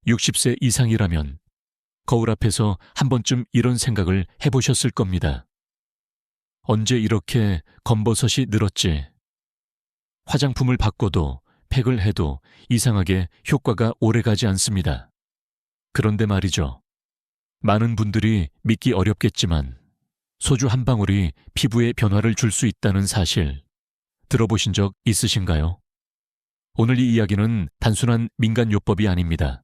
60세 이상이라면 거울 앞에서 한 번쯤 이런 생각을 해보셨을 겁니다. 언제 이렇게 검버섯이 늘었지? 화장품을 바꿔도 팩을 해도 이상하게 효과가 오래가지 않습니다. 그런데 말이죠. 많은 분들이 믿기 어렵겠지만 소주 한 방울이 피부에 변화를 줄 수 있다는 사실 들어보신 적 있으신가요? 오늘 이 이야기는 단순한 민간요법이 아닙니다.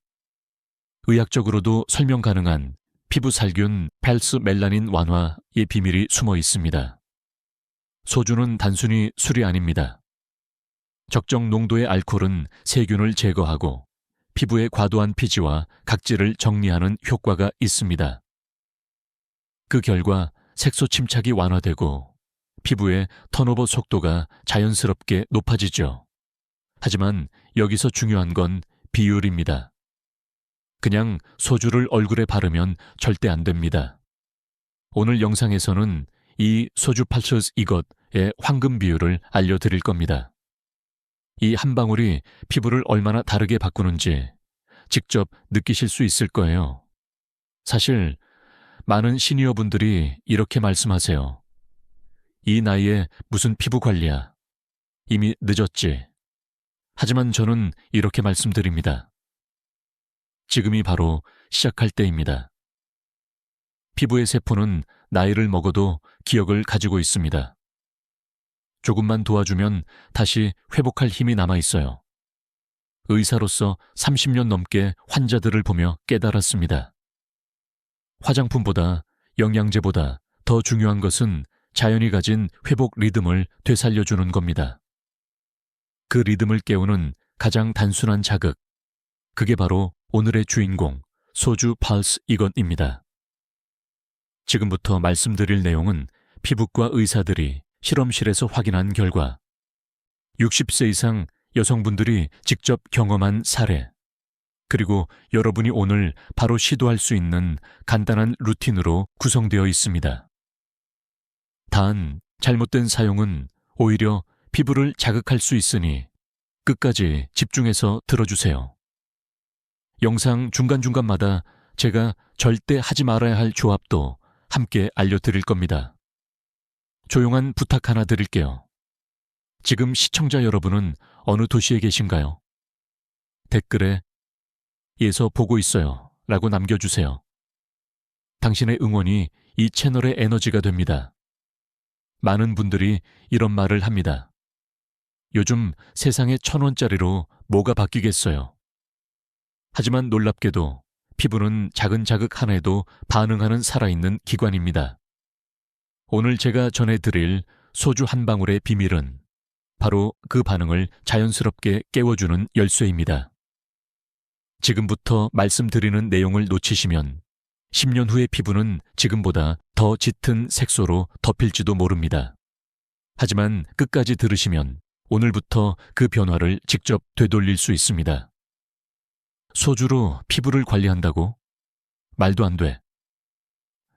의학적으로도 설명 가능한 피부 살균 펠스 멜라닌 완화의 비밀이 숨어 있습니다. 소주는 단순히 술이 아닙니다. 적정 농도의 알코올은 세균을 제거하고 피부의 과도한 피지와 각질을 정리하는 효과가 있습니다. 그 결과 색소 침착이 완화되고 피부의 턴오버 속도가 자연스럽게 높아지죠. 하지만 여기서 중요한 건 비율입니다. 그냥 소주를 얼굴에 바르면 절대 안 됩니다. 오늘 영상에서는 이 소주 팔처스 이것의 황금 비율을 알려드릴 겁니다. 이 한 방울이 피부를 얼마나 다르게 바꾸는지 직접 느끼실 수 있을 거예요. 사실 많은 시니어분들이 이렇게 말씀하세요. 이 나이에 무슨 피부 관리야. 이미 늦었지. 하지만 저는 이렇게 말씀드립니다. 지금이 바로 시작할 때입니다. 피부의 세포는 나이를 먹어도 기억을 가지고 있습니다. 조금만 도와주면 다시 회복할 힘이 남아 있어요. 의사로서 30년 넘게 환자들을 보며 깨달았습니다. 화장품보다 영양제보다 더 중요한 것은 자연이 가진 회복 리듬을 되살려주는 겁니다. 그 리듬을 깨우는 가장 단순한 자극, 그게 바로 오늘의 주인공, 소주 팔스 이것입니다. 지금부터 말씀드릴 내용은 피부과 의사들이 실험실에서 확인한 결과 60세 이상 여성분들이 직접 경험한 사례, 그리고 여러분이 오늘 바로 시도할 수 있는 간단한 루틴으로 구성되어 있습니다. 단, 잘못된 사용은 오히려 피부를 자극할 수 있으니 끝까지 집중해서 들어주세요. 영상 중간중간마다 제가 절대 하지 말아야 할 조합도 함께 알려드릴 겁니다. 조용한 부탁 하나 드릴게요. 지금 시청자 여러분은 어느 도시에 계신가요? 댓글에 "에서 보고 있어요" 라고 남겨주세요. 당신의 응원이 이 채널의 에너지가 됩니다. 많은 분들이 이런 말을 합니다. 요즘 세상에 1,000원짜리로 뭐가 바뀌겠어요. 하지만 놀랍게도 피부는 작은 자극 하나에도 반응하는 살아있는 기관입니다. 오늘 제가 전해드릴 소주 한 방울의 비밀은 바로 그 반응을 자연스럽게 깨워주는 열쇠입니다. 지금부터 말씀드리는 내용을 놓치시면 10년 후의 피부는 지금보다 더 짙은 색소로 덮일지도 모릅니다. 하지만 끝까지 들으시면 오늘부터 그 변화를 직접 되돌릴 수 있습니다. 소주로 피부를 관리한다고? 말도 안 돼.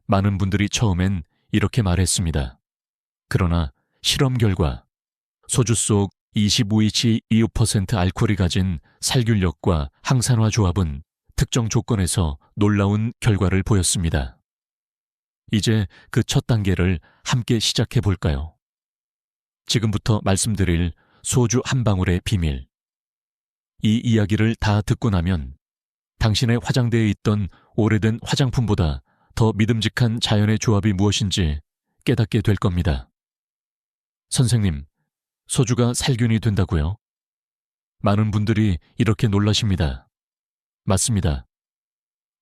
많은 분들이 처음엔 이렇게 말했습니다. 그러나 실험 결과 소주 속 25.25% 알코올이 가진 살균력과 항산화 조합은 특정 조건에서 놀라운 결과를 보였습니다. 이제 그 첫 단계를 함께 시작해 볼까요? 지금부터 말씀드릴 소주 한 방울의 비밀. 이 이야기를 다 듣고 나면 당신의 화장대에 있던 오래된 화장품보다 더 믿음직한 자연의 조합이 무엇인지 깨닫게 될 겁니다. 선생님, 소주가 살균이 된다고요? 많은 분들이 이렇게 놀라십니다. 맞습니다.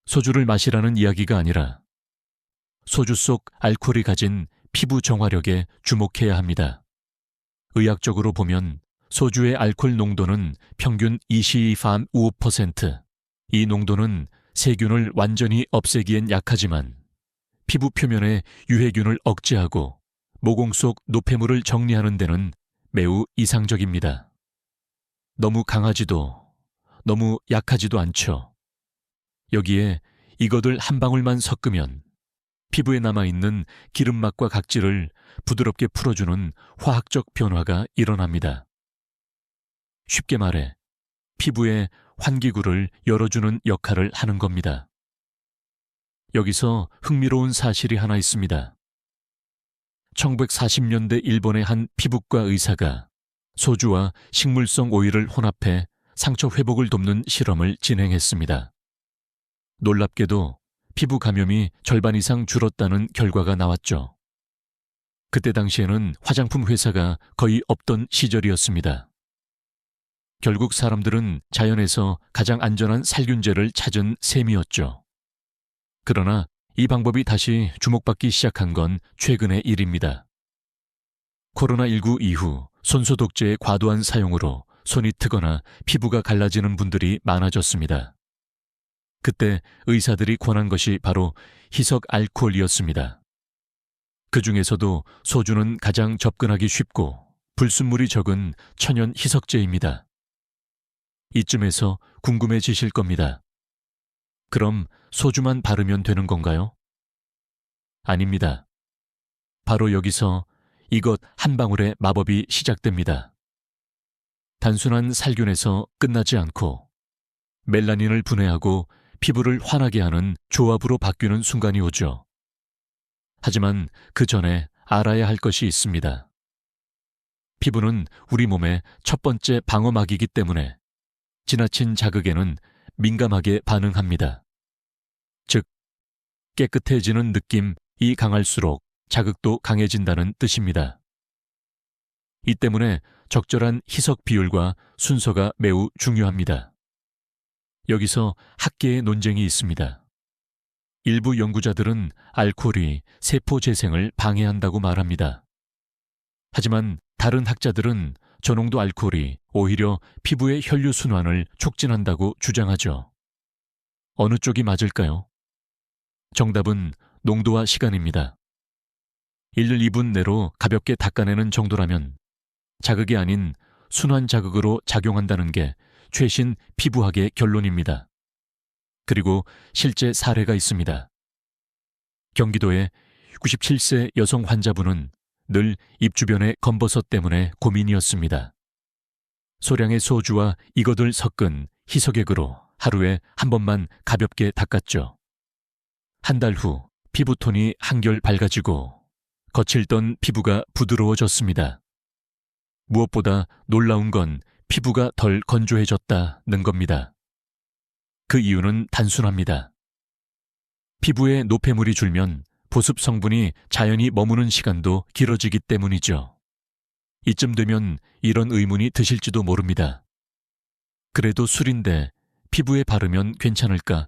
소주를 마시라는 이야기가 아니라 소주 속 알코올이 가진 피부 정화력에 주목해야 합니다. 의학적으로 보면 소주의 알코올 농도는 평균 22.5%. 이 농도는 세균을 완전히 없애기엔 약하지만 피부 표면의 유해균을 억제하고 모공 속 노폐물을 정리하는 데는 매우 이상적입니다. 너무 강하지도 너무 약하지도 않죠. 여기에 이것을 한 방울만 섞으면 피부에 남아있는 기름막과 각질을 부드럽게 풀어주는 화학적 변화가 일어납니다. 쉽게 말해 피부의 환기구를 열어주는 역할을 하는 겁니다. 여기서 흥미로운 사실이 하나 있습니다. 1940년대 일본의 한 피부과 의사가 소주와 식물성 오일을 혼합해 상처 회복을 돕는 실험을 진행했습니다. 놀랍게도 피부 감염이 절반 이상 줄었다는 결과가 나왔죠. 그때 당시에는 화장품 회사가 거의 없던 시절이었습니다. 결국 사람들은 자연에서 가장 안전한 살균제를 찾은 셈이었죠. 그러나 이 방법이 다시 주목받기 시작한 건 최근의 일입니다. 코로나19 이후 손소독제의 과도한 사용으로 손이 트거나 피부가 갈라지는 분들이 많아졌습니다. 그때 의사들이 권한 것이 바로 희석 알코올이었습니다. 그 중에서도 소주는 가장 접근하기 쉽고 불순물이 적은 천연 희석제입니다. 이쯤에서 궁금해지실 겁니다. 그럼 소주만 바르면 되는 건가요? 아닙니다. 바로 여기서 이것 한 방울의 마법이 시작됩니다. 단순한 살균에서 끝나지 않고 멜라닌을 분해하고 피부를 환하게 하는 조합으로 바뀌는 순간이 오죠. 하지만 그 전에 알아야 할 것이 있습니다. 피부는 우리 몸의 첫 번째 방어막이기 때문에 지나친 자극에는 민감하게 반응합니다. 즉, 깨끗해지는 느낌이 강할수록 자극도 강해진다는 뜻입니다. 이 때문에 적절한 희석 비율과 순서가 매우 중요합니다. 여기서 학계의 논쟁이 있습니다. 일부 연구자들은 알코올이 세포 재생을 방해한다고 말합니다. 하지만 다른 학자들은 저농도 알코올이 오히려 피부의 혈류 순환을 촉진한다고 주장하죠. 어느 쪽이 맞을까요? 정답은 농도와 시간입니다. 1, 2분 내로 가볍게 닦아내는 정도라면 자극이 아닌 순환 자극으로 작용한다는 게 최신 피부학의 결론입니다. 그리고 실제 사례가 있습니다. 경기도의 97세 여성 환자분은 늘 입 주변의 검버섯 때문에 고민이었습니다. 소량의 소주와 이것을 섞은 희석액으로 하루에 한 번만 가볍게 닦았죠. 한 달 후 피부톤이 한결 밝아지고 거칠던 피부가 부드러워졌습니다. 무엇보다 놀라운 건 피부가 덜 건조해졌다는 겁니다. 그 이유는 단순합니다. 피부에 노폐물이 줄면 보습 성분이 자연히 머무는 시간도 길어지기 때문이죠. 이쯤 되면 이런 의문이 드실지도 모릅니다. 그래도 술인데 피부에 바르면 괜찮을까?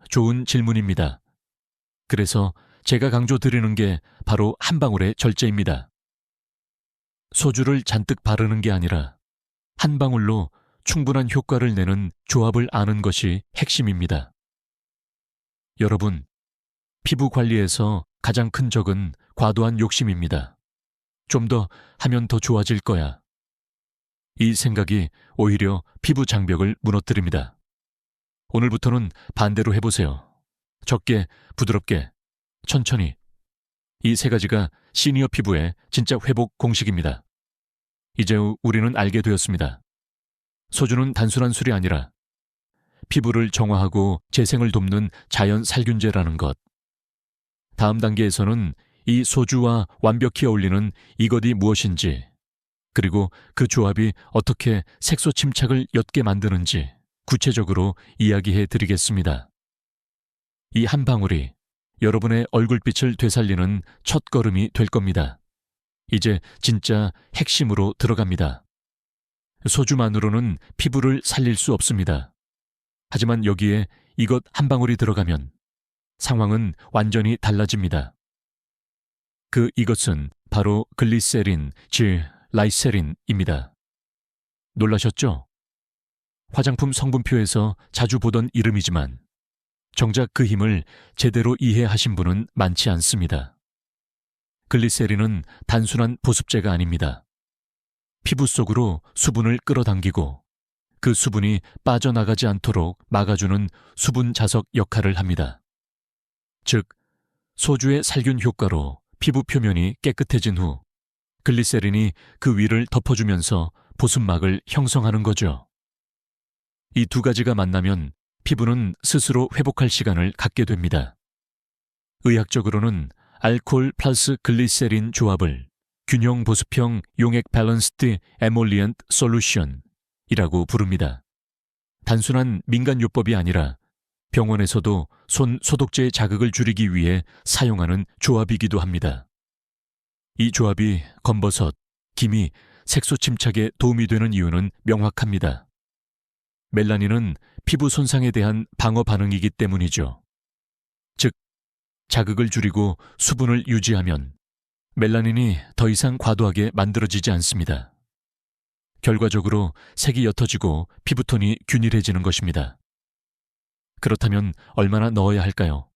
좋은 질문입니다. 그래서 제가 강조드리는 게 바로 한 방울의 절제입니다. 소주를 잔뜩 바르는 게 아니라 한 방울로 충분한 효과를 내는 조합을 아는 것이 핵심입니다. 여러분, 피부 관리에서 가장 큰 적은 과도한 욕심입니다. 좀 더 하면 더 좋아질 거야. 이 생각이 오히려 피부 장벽을 무너뜨립니다. 오늘부터는 반대로 해보세요. 적게, 부드럽게, 천천히. 이 세 가지가 시니어 피부의 진짜 회복 공식입니다. 이제 우리는 알게 되었습니다. 소주는 단순한 술이 아니라 피부를 정화하고 재생을 돕는 자연 살균제라는 것. 다음 단계에서는 이 소주와 완벽히 어울리는 이것이 무엇인지, 그리고 그 조합이 어떻게 색소 침착을 옅게 만드는지 구체적으로 이야기해 드리겠습니다. 이 한 방울이 여러분의 얼굴빛을 되살리는 첫걸음이 될 겁니다. 이제 진짜 핵심으로 들어갑니다. 소주만으로는 피부를 살릴 수 없습니다. 하지만 여기에 이것 한 방울이 들어가면 상황은 완전히 달라집니다. 그 이것은 바로 글리세린, 즉 라이세린입니다. 놀라셨죠? 화장품 성분표에서 자주 보던 이름이지만 정작 그 힘을 제대로 이해하신 분은 많지 않습니다. 글리세린은 단순한 보습제가 아닙니다. 피부 속으로 수분을 끌어당기고 그 수분이 빠져나가지 않도록 막아주는 수분 자석 역할을 합니다. 즉, 소주의 살균 효과로 피부 표면이 깨끗해진 후 글리세린이 그 위를 덮어주면서 보습막을 형성하는 거죠. 이 두 가지가 만나면 피부는 스스로 회복할 시간을 갖게 됩니다. 의학적으로는 알코올 플러스 글리세린 조합을 균형 보습형 용액 밸런스드 에몰리언트 솔루션이라고 부릅니다. 단순한 민간요법이 아니라 병원에서도 손 소독제의 자극을 줄이기 위해 사용하는 조합이기도 합니다. 이 조합이 검버섯, 기미, 색소 침착에 도움이 되는 이유는 명확합니다. 멜라닌은 피부 손상에 대한 방어 반응이기 때문이죠. 즉, 자극을 줄이고 수분을 유지하면 멜라닌이 더 이상 과도하게 만들어지지 않습니다. 결과적으로 색이 옅어지고 피부톤이 균일해지는 것입니다. 그렇다면 얼마나 넣어야 할까요?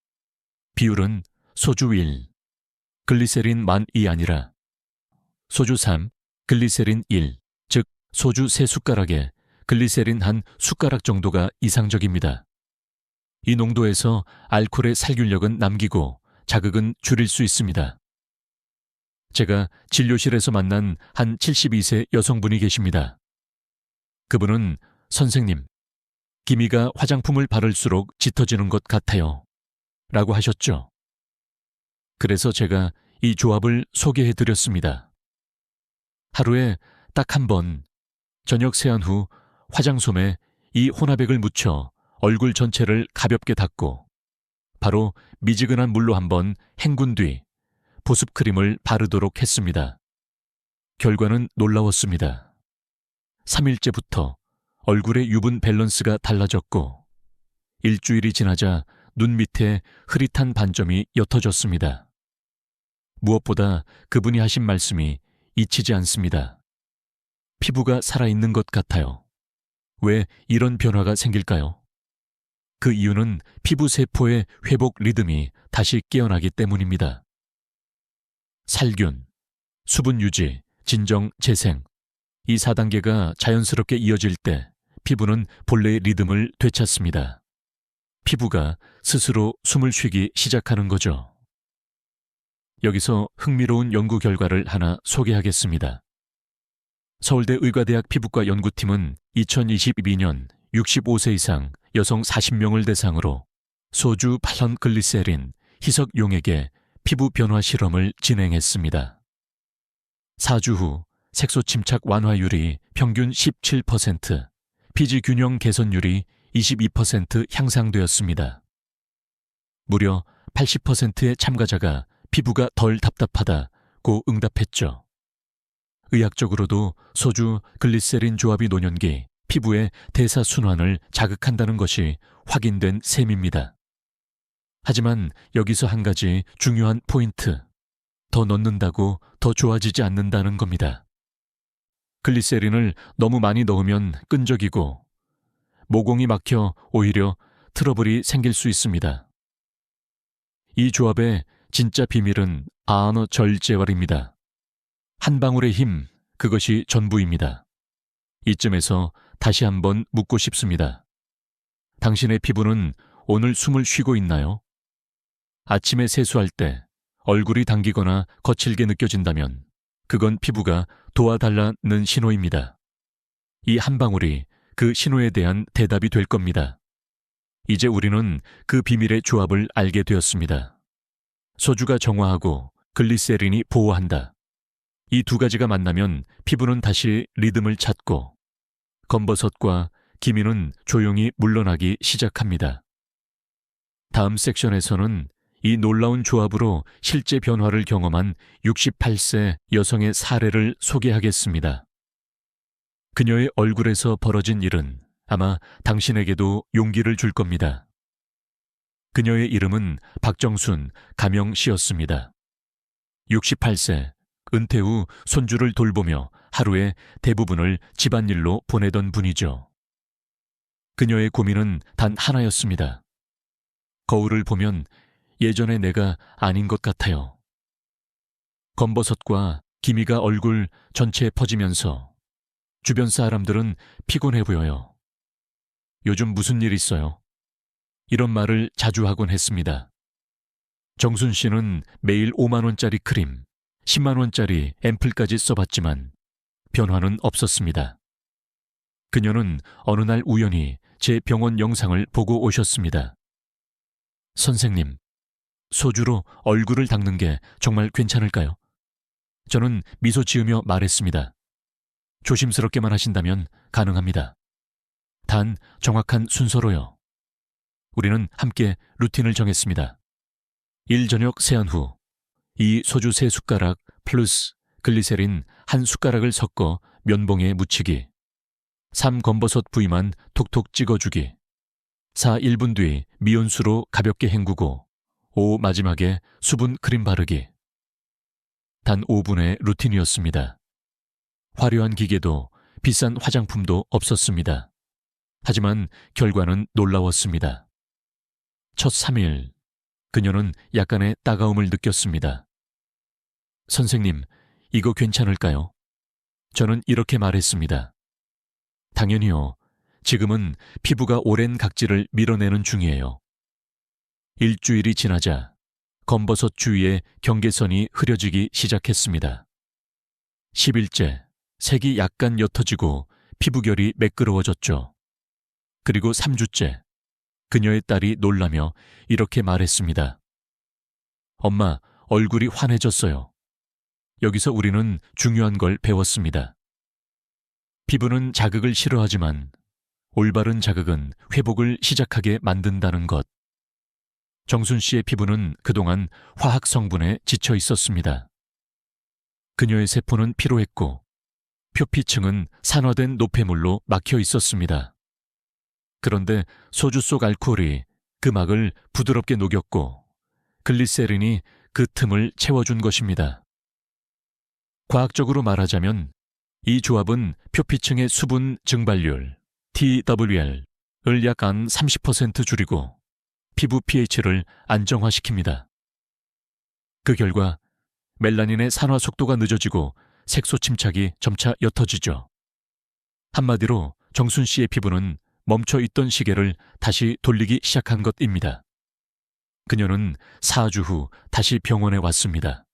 비율은 소주 1, 글리세린 만 2 아니라 소주 3, 글리세린 1, 즉 소주 3숟가락에 글리세린 1숟가락 정도가 이상적입니다. 이 농도에서 알코올의 살균력은 남기고 자극은 줄일 수 있습니다. 제가 진료실에서 만난 한 72세 여성분이 계십니다. 그분은 선생님, 기미가 화장품을 바를수록 짙어지는 것 같아요. 라고 하셨죠. 그래서 제가 이 조합을 소개해 드렸습니다. 하루에 딱 한 번, 저녁 세안 후 화장솜에 이 혼합액을 묻혀 얼굴 전체를 가볍게 닦고 바로 미지근한 물로 한번 헹군 뒤 보습크림을 바르도록 했습니다. 결과는 놀라웠습니다. 3일째부터 얼굴의 유분 밸런스가 달라졌고 일주일이 지나자 눈 밑에 흐릿한 반점이 옅어졌습니다. 무엇보다 그분이 하신 말씀이 잊히지 않습니다. 피부가 살아있는 것 같아요. 왜 이런 변화가 생길까요? 그 이유는 피부 세포의 회복 리듬이 다시 깨어나기 때문입니다. 살균, 수분 유지, 진정, 재생, 이 4단계가 자연스럽게 이어질 때 피부는 본래의 리듬을 되찾습니다. 피부가 스스로 숨을 쉬기 시작하는 거죠. 여기서 흥미로운 연구 결과를 하나 소개하겠습니다. 서울대 의과대학 피부과 연구팀은 2022년 65세 이상 여성 40명을 대상으로 소주 8런 글리세린 희석 용액의 피부 변화 실험을 진행했습니다. 4주 후 색소 침착 완화율이 평균 17%, 피지 균형 개선율이 22% 향상되었습니다. 무려 80%의 참가자가 피부가 덜 답답하다고 응답했죠. 의학적으로도 소주, 글리세린 조합이 노년기 피부의 대사순환을 자극한다는 것이 확인된 셈입니다. 하지만 여기서 한 가지 중요한 포인트, 더 넣는다고 더 좋아지지 않는다는 겁니다. 글리세린을 너무 많이 넣으면 끈적이고 모공이 막혀 오히려 트러블이 생길 수 있습니다. 이 조합의 진짜 비밀은 아너 절제활입니다. 한 방울의 힘, 그것이 전부입니다. 이쯤에서 다시 한번 묻고 싶습니다. 당신의 피부는 오늘 숨을 쉬고 있나요? 아침에 세수할 때 얼굴이 당기거나 거칠게 느껴진다면 그건 피부가 도와달라는 신호입니다. 이 한 방울이 그 신호에 대한 대답이 될 겁니다. 이제 우리는 그 비밀의 조합을 알게 되었습니다. 소주가 정화하고 글리세린이 보호한다. 이 두 가지가 만나면 피부는 다시 리듬을 찾고 검버섯과 기미는 조용히 물러나기 시작합니다. 다음 섹션에서는 이 놀라운 조합으로 실제 변화를 경험한 68세 여성의 사례를 소개하겠습니다. 그녀의 얼굴에서 벌어진 일은 아마 당신에게도 용기를 줄 겁니다. 그녀의 이름은 박정순 가명 씨였습니다. 68세, 은퇴 후 손주를 돌보며 하루의 대부분을 집안일로 보내던 분이죠. 그녀의 고민은 단 하나였습니다. 거울을 보면 예전의 내가 아닌 것 같아요. 검버섯과 기미가 얼굴 전체에 퍼지면서 주변 사람들은 피곤해 보여요. 요즘 무슨 일 있어요? 이런 말을 자주 하곤 했습니다. 정순 씨는 매일 5만 원짜리 크림, 10만 원짜리 앰플까지 써봤지만 변화는 없었습니다. 그녀는 어느 날 우연히 제 병원 영상을 보고 오셨습니다. 선생님, 소주로 얼굴을 닦는 게 정말 괜찮을까요? 저는 미소 지으며 말했습니다. 조심스럽게만 하신다면 가능합니다. 단 정확한 순서로요. 우리는 함께 루틴을 정했습니다. 1 저녁 세안 후 2 소주 3숟가락 플러스 글리세린 1숟가락을 섞어 면봉에 묻히기. 3 검버섯 부위만 톡톡 찍어주기. 4 1분 뒤 미온수로 가볍게 헹구고 5 마지막에 수분 크림 바르기. 단 5분의 루틴이었습니다. 화려한 기계도 비싼 화장품도 없었습니다. 하지만 결과는 놀라웠습니다. 첫 3일, 그녀는 약간의 따가움을 느꼈습니다. 선생님, 이거 괜찮을까요? 저는 이렇게 말했습니다. 당연히요. 지금은 피부가 오랜 각질을 밀어내는 중이에요. 일주일이 지나자 검버섯 주위에 경계선이 흐려지기 시작했습니다. 10일째, 색이 약간 옅어지고 피부결이 매끄러워졌죠. 그리고 3주째, 그녀의 딸이 놀라며 이렇게 말했습니다. 엄마, 얼굴이 환해졌어요. 여기서 우리는 중요한 걸 배웠습니다. 피부는 자극을 싫어하지만 올바른 자극은 회복을 시작하게 만든다는 것. 정순 씨의 피부는 그동안 화학 성분에 지쳐 있었습니다. 그녀의 세포는 피로했고 표피층은 산화된 노폐물로 막혀 있었습니다. 그런데 소주 속 알코올이 그 막을 부드럽게 녹였고 글리세린이 그 틈을 채워준 것입니다. 과학적으로 말하자면 이 조합은 표피층의 수분 증발률 TWR을 약 한 30% 줄이고 피부 pH를 안정화시킵니다. 그 결과 멜라닌의 산화 속도가 늦어지고 색소 침착이 점차 옅어지죠. 한마디로 정순 씨의 피부는 멈춰 있던 시계를 다시 돌리기 시작한 것입니다. 그녀는 4주 후 다시 병원에 왔습니다.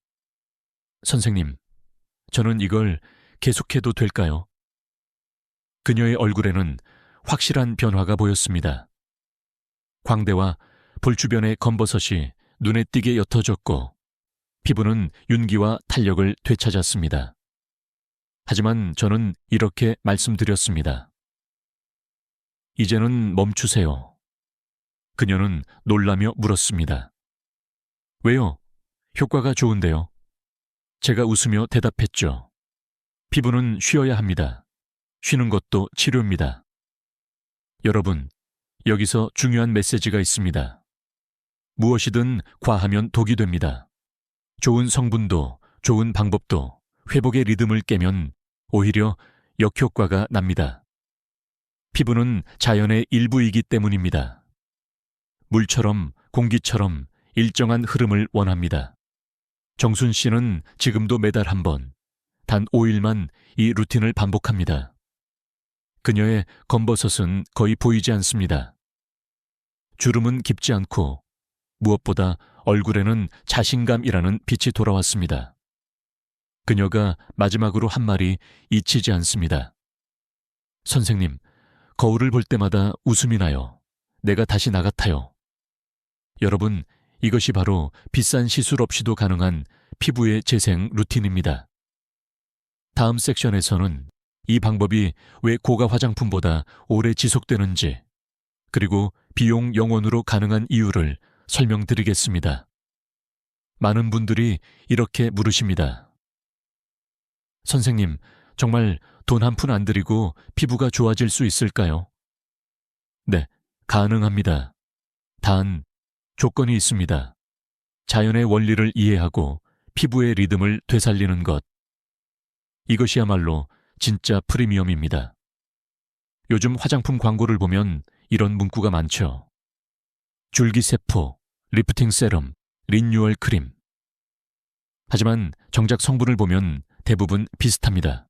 선생님, 저는 이걸 계속해도 될까요? 그녀의 얼굴에는 확실한 변화가 보였습니다. 광대와 볼 주변의 검버섯이 눈에 띄게 옅어졌고 피부는 윤기와 탄력을 되찾았습니다. 하지만 저는 이렇게 말씀드렸습니다. 이제는 멈추세요. 그녀는 놀라며 물었습니다. 왜요? 효과가 좋은데요. 제가 웃으며 대답했죠. 피부는 쉬어야 합니다. 쉬는 것도 치료입니다. 여러분, 여기서 중요한 메시지가 있습니다. 무엇이든 과하면 독이 됩니다. 좋은 성분도 좋은 방법도 회복의 리듬을 깨면 오히려 역효과가 납니다. 피부는 자연의 일부이기 때문입니다. 물처럼 공기처럼 일정한 흐름을 원합니다. 정순 씨는 지금도 매달 한 번, 단 5일만 이 루틴을 반복합니다. 그녀의 검버섯은 거의 보이지 않습니다. 주름은 깊지 않고 무엇보다 얼굴에는 자신감이라는 빛이 돌아왔습니다. 그녀가 마지막으로 한 말이 잊히지 않습니다. 선생님, 거울을 볼 때마다 웃음이 나요. 내가 다시 나 같아요. 여러분, 이것이 바로 비싼 시술 없이도 가능한 피부의 재생 루틴입니다. 다음 섹션에서는 이 방법이 왜 고가 화장품보다 오래 지속되는지, 그리고 비용 영원으로 가능한 이유를 설명드리겠습니다. 많은 분들이 이렇게 물으십니다. 선생님, 정말 돈 한 푼 안 들이고 피부가 좋아질 수 있을까요? 네, 가능합니다. 단, 조건이 있습니다. 자연의 원리를 이해하고 피부의 리듬을 되살리는 것. 이것이야말로 진짜 프리미엄입니다. 요즘 화장품 광고를 보면 이런 문구가 많죠. 줄기세포, 리프팅 세럼, 리뉴얼 크림. 하지만 정작 성분을 보면 대부분 비슷합니다.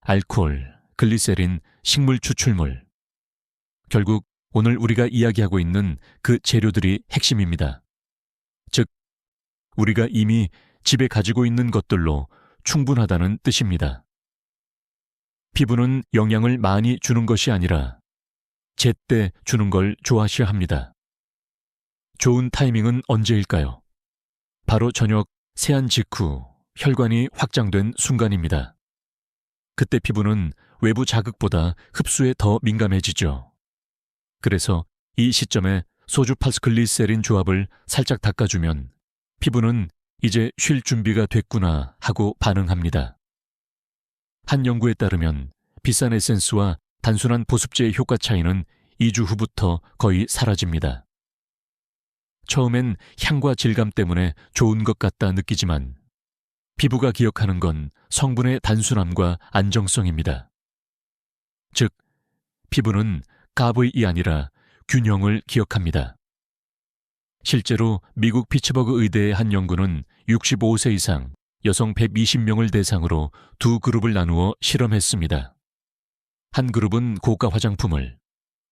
알코올, 글리세린, 식물 추출물. 결국 오늘 우리가 이야기하고 있는 그 재료들이 핵심입니다. 즉, 우리가 이미 집에 가지고 있는 것들로 충분하다는 뜻입니다. 피부는 영양을 많이 주는 것이 아니라 제때 주는 걸 좋아하셔야 합니다. 좋은 타이밍은 언제일까요? 바로 저녁 세안 직후 혈관이 확장된 순간입니다. 그때 피부는 외부 자극보다 흡수에 더 민감해지죠. 그래서 이 시점에 소주 파스글리세린 조합을 살짝 닦아주면 피부는 이제 쉴 준비가 됐구나 하고 반응합니다. 한 연구에 따르면 비싼 에센스와 단순한 보습제의 효과 차이는 2주 후부터 거의 사라집니다. 처음엔 향과 질감 때문에 좋은 것 같다 느끼지만 피부가 기억하는 건 성분의 단순함과 안정성입니다. 즉, 피부는 값이 아니라 균형을 기억합니다. 실제로 미국 피츠버그 의대의 한 연구는 65세 이상 여성 120명을 대상으로 두 그룹을 나누어 실험했습니다. 한 그룹은 고가 화장품을,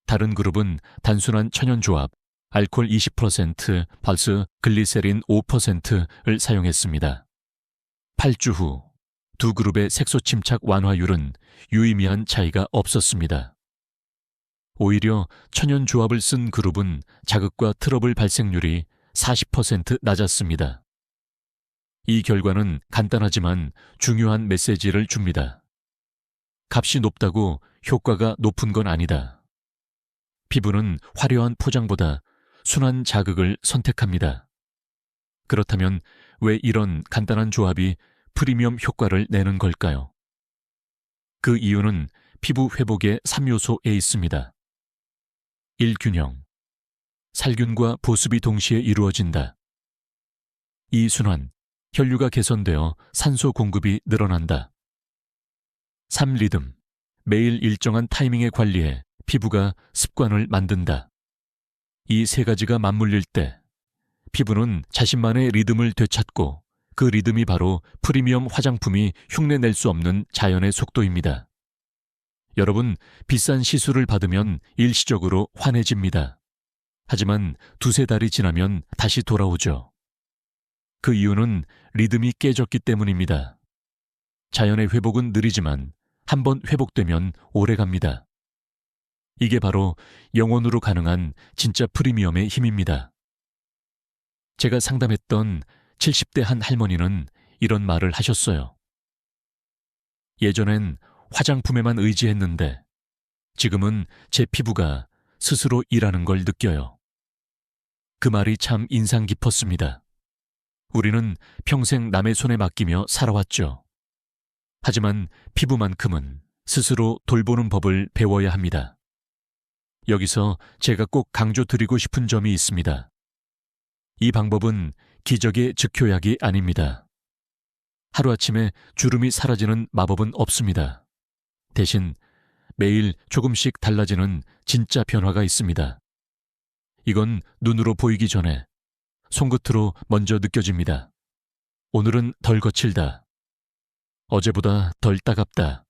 다른 그룹은 단순한 천연조합, 알코올 20%, 발스 글리세린 5%를 사용했습니다. 8주 후 두 그룹의 색소 침착 완화율은 유의미한 차이가 없었습니다. 오히려 천연조합을 쓴 그룹은 자극과 트러블 발생률이 40% 낮았습니다. 이 결과는 간단하지만 중요한 메시지를 줍니다. 값이 높다고 효과가 높은 건 아니다. 피부는 화려한 포장보다 순한 자극을 선택합니다. 그렇다면 왜 이런 간단한 조합이 프리미엄 효과를 내는 걸까요? 그 이유는 피부 회복의 3요소에 있습니다. 1. 균형. 살균과 보습이 동시에 이루어진다. 2. 순환. 혈류가 개선되어 산소 공급이 늘어난다. 3. 리듬. 매일 일정한 타이밍에 관리해 피부가 습관을 만든다. 이 세 가지가 맞물릴 때 피부는 자신만의 리듬을 되찾고 그 리듬이 바로 프리미엄 화장품이 흉내낼 수 없는 자연의 속도입니다. 여러분, 비싼 시술을 받으면 일시적으로 환해집니다. 하지만 두세 달이 지나면 다시 돌아오죠. 그 이유는 리듬이 깨졌기 때문입니다. 자연의 회복은 느리지만 한번 회복되면 오래갑니다. 이게 바로 영원으로 가능한 진짜 프리미엄의 힘입니다. 제가 상담했던 70대 한 할머니는 이런 말을 하셨어요. 예전엔 화장품에만 의지했는데 지금은 제 피부가 스스로 일하는 걸 느껴요. 그 말이 참 인상 깊었습니다. 우리는 평생 남의 손에 맡기며 살아왔죠. 하지만 피부만큼은 스스로 돌보는 법을 배워야 합니다. 여기서 제가 꼭 강조드리고 싶은 점이 있습니다. 이 방법은 기적의 즉효약이 아닙니다. 하루아침에 주름이 사라지는 마법은 없습니다. 대신 매일 조금씩 달라지는 진짜 변화가 있습니다. 이건 눈으로 보이기 전에 손끝으로 먼저 느껴집니다. 오늘은 덜 거칠다. 어제보다 덜 따갑다.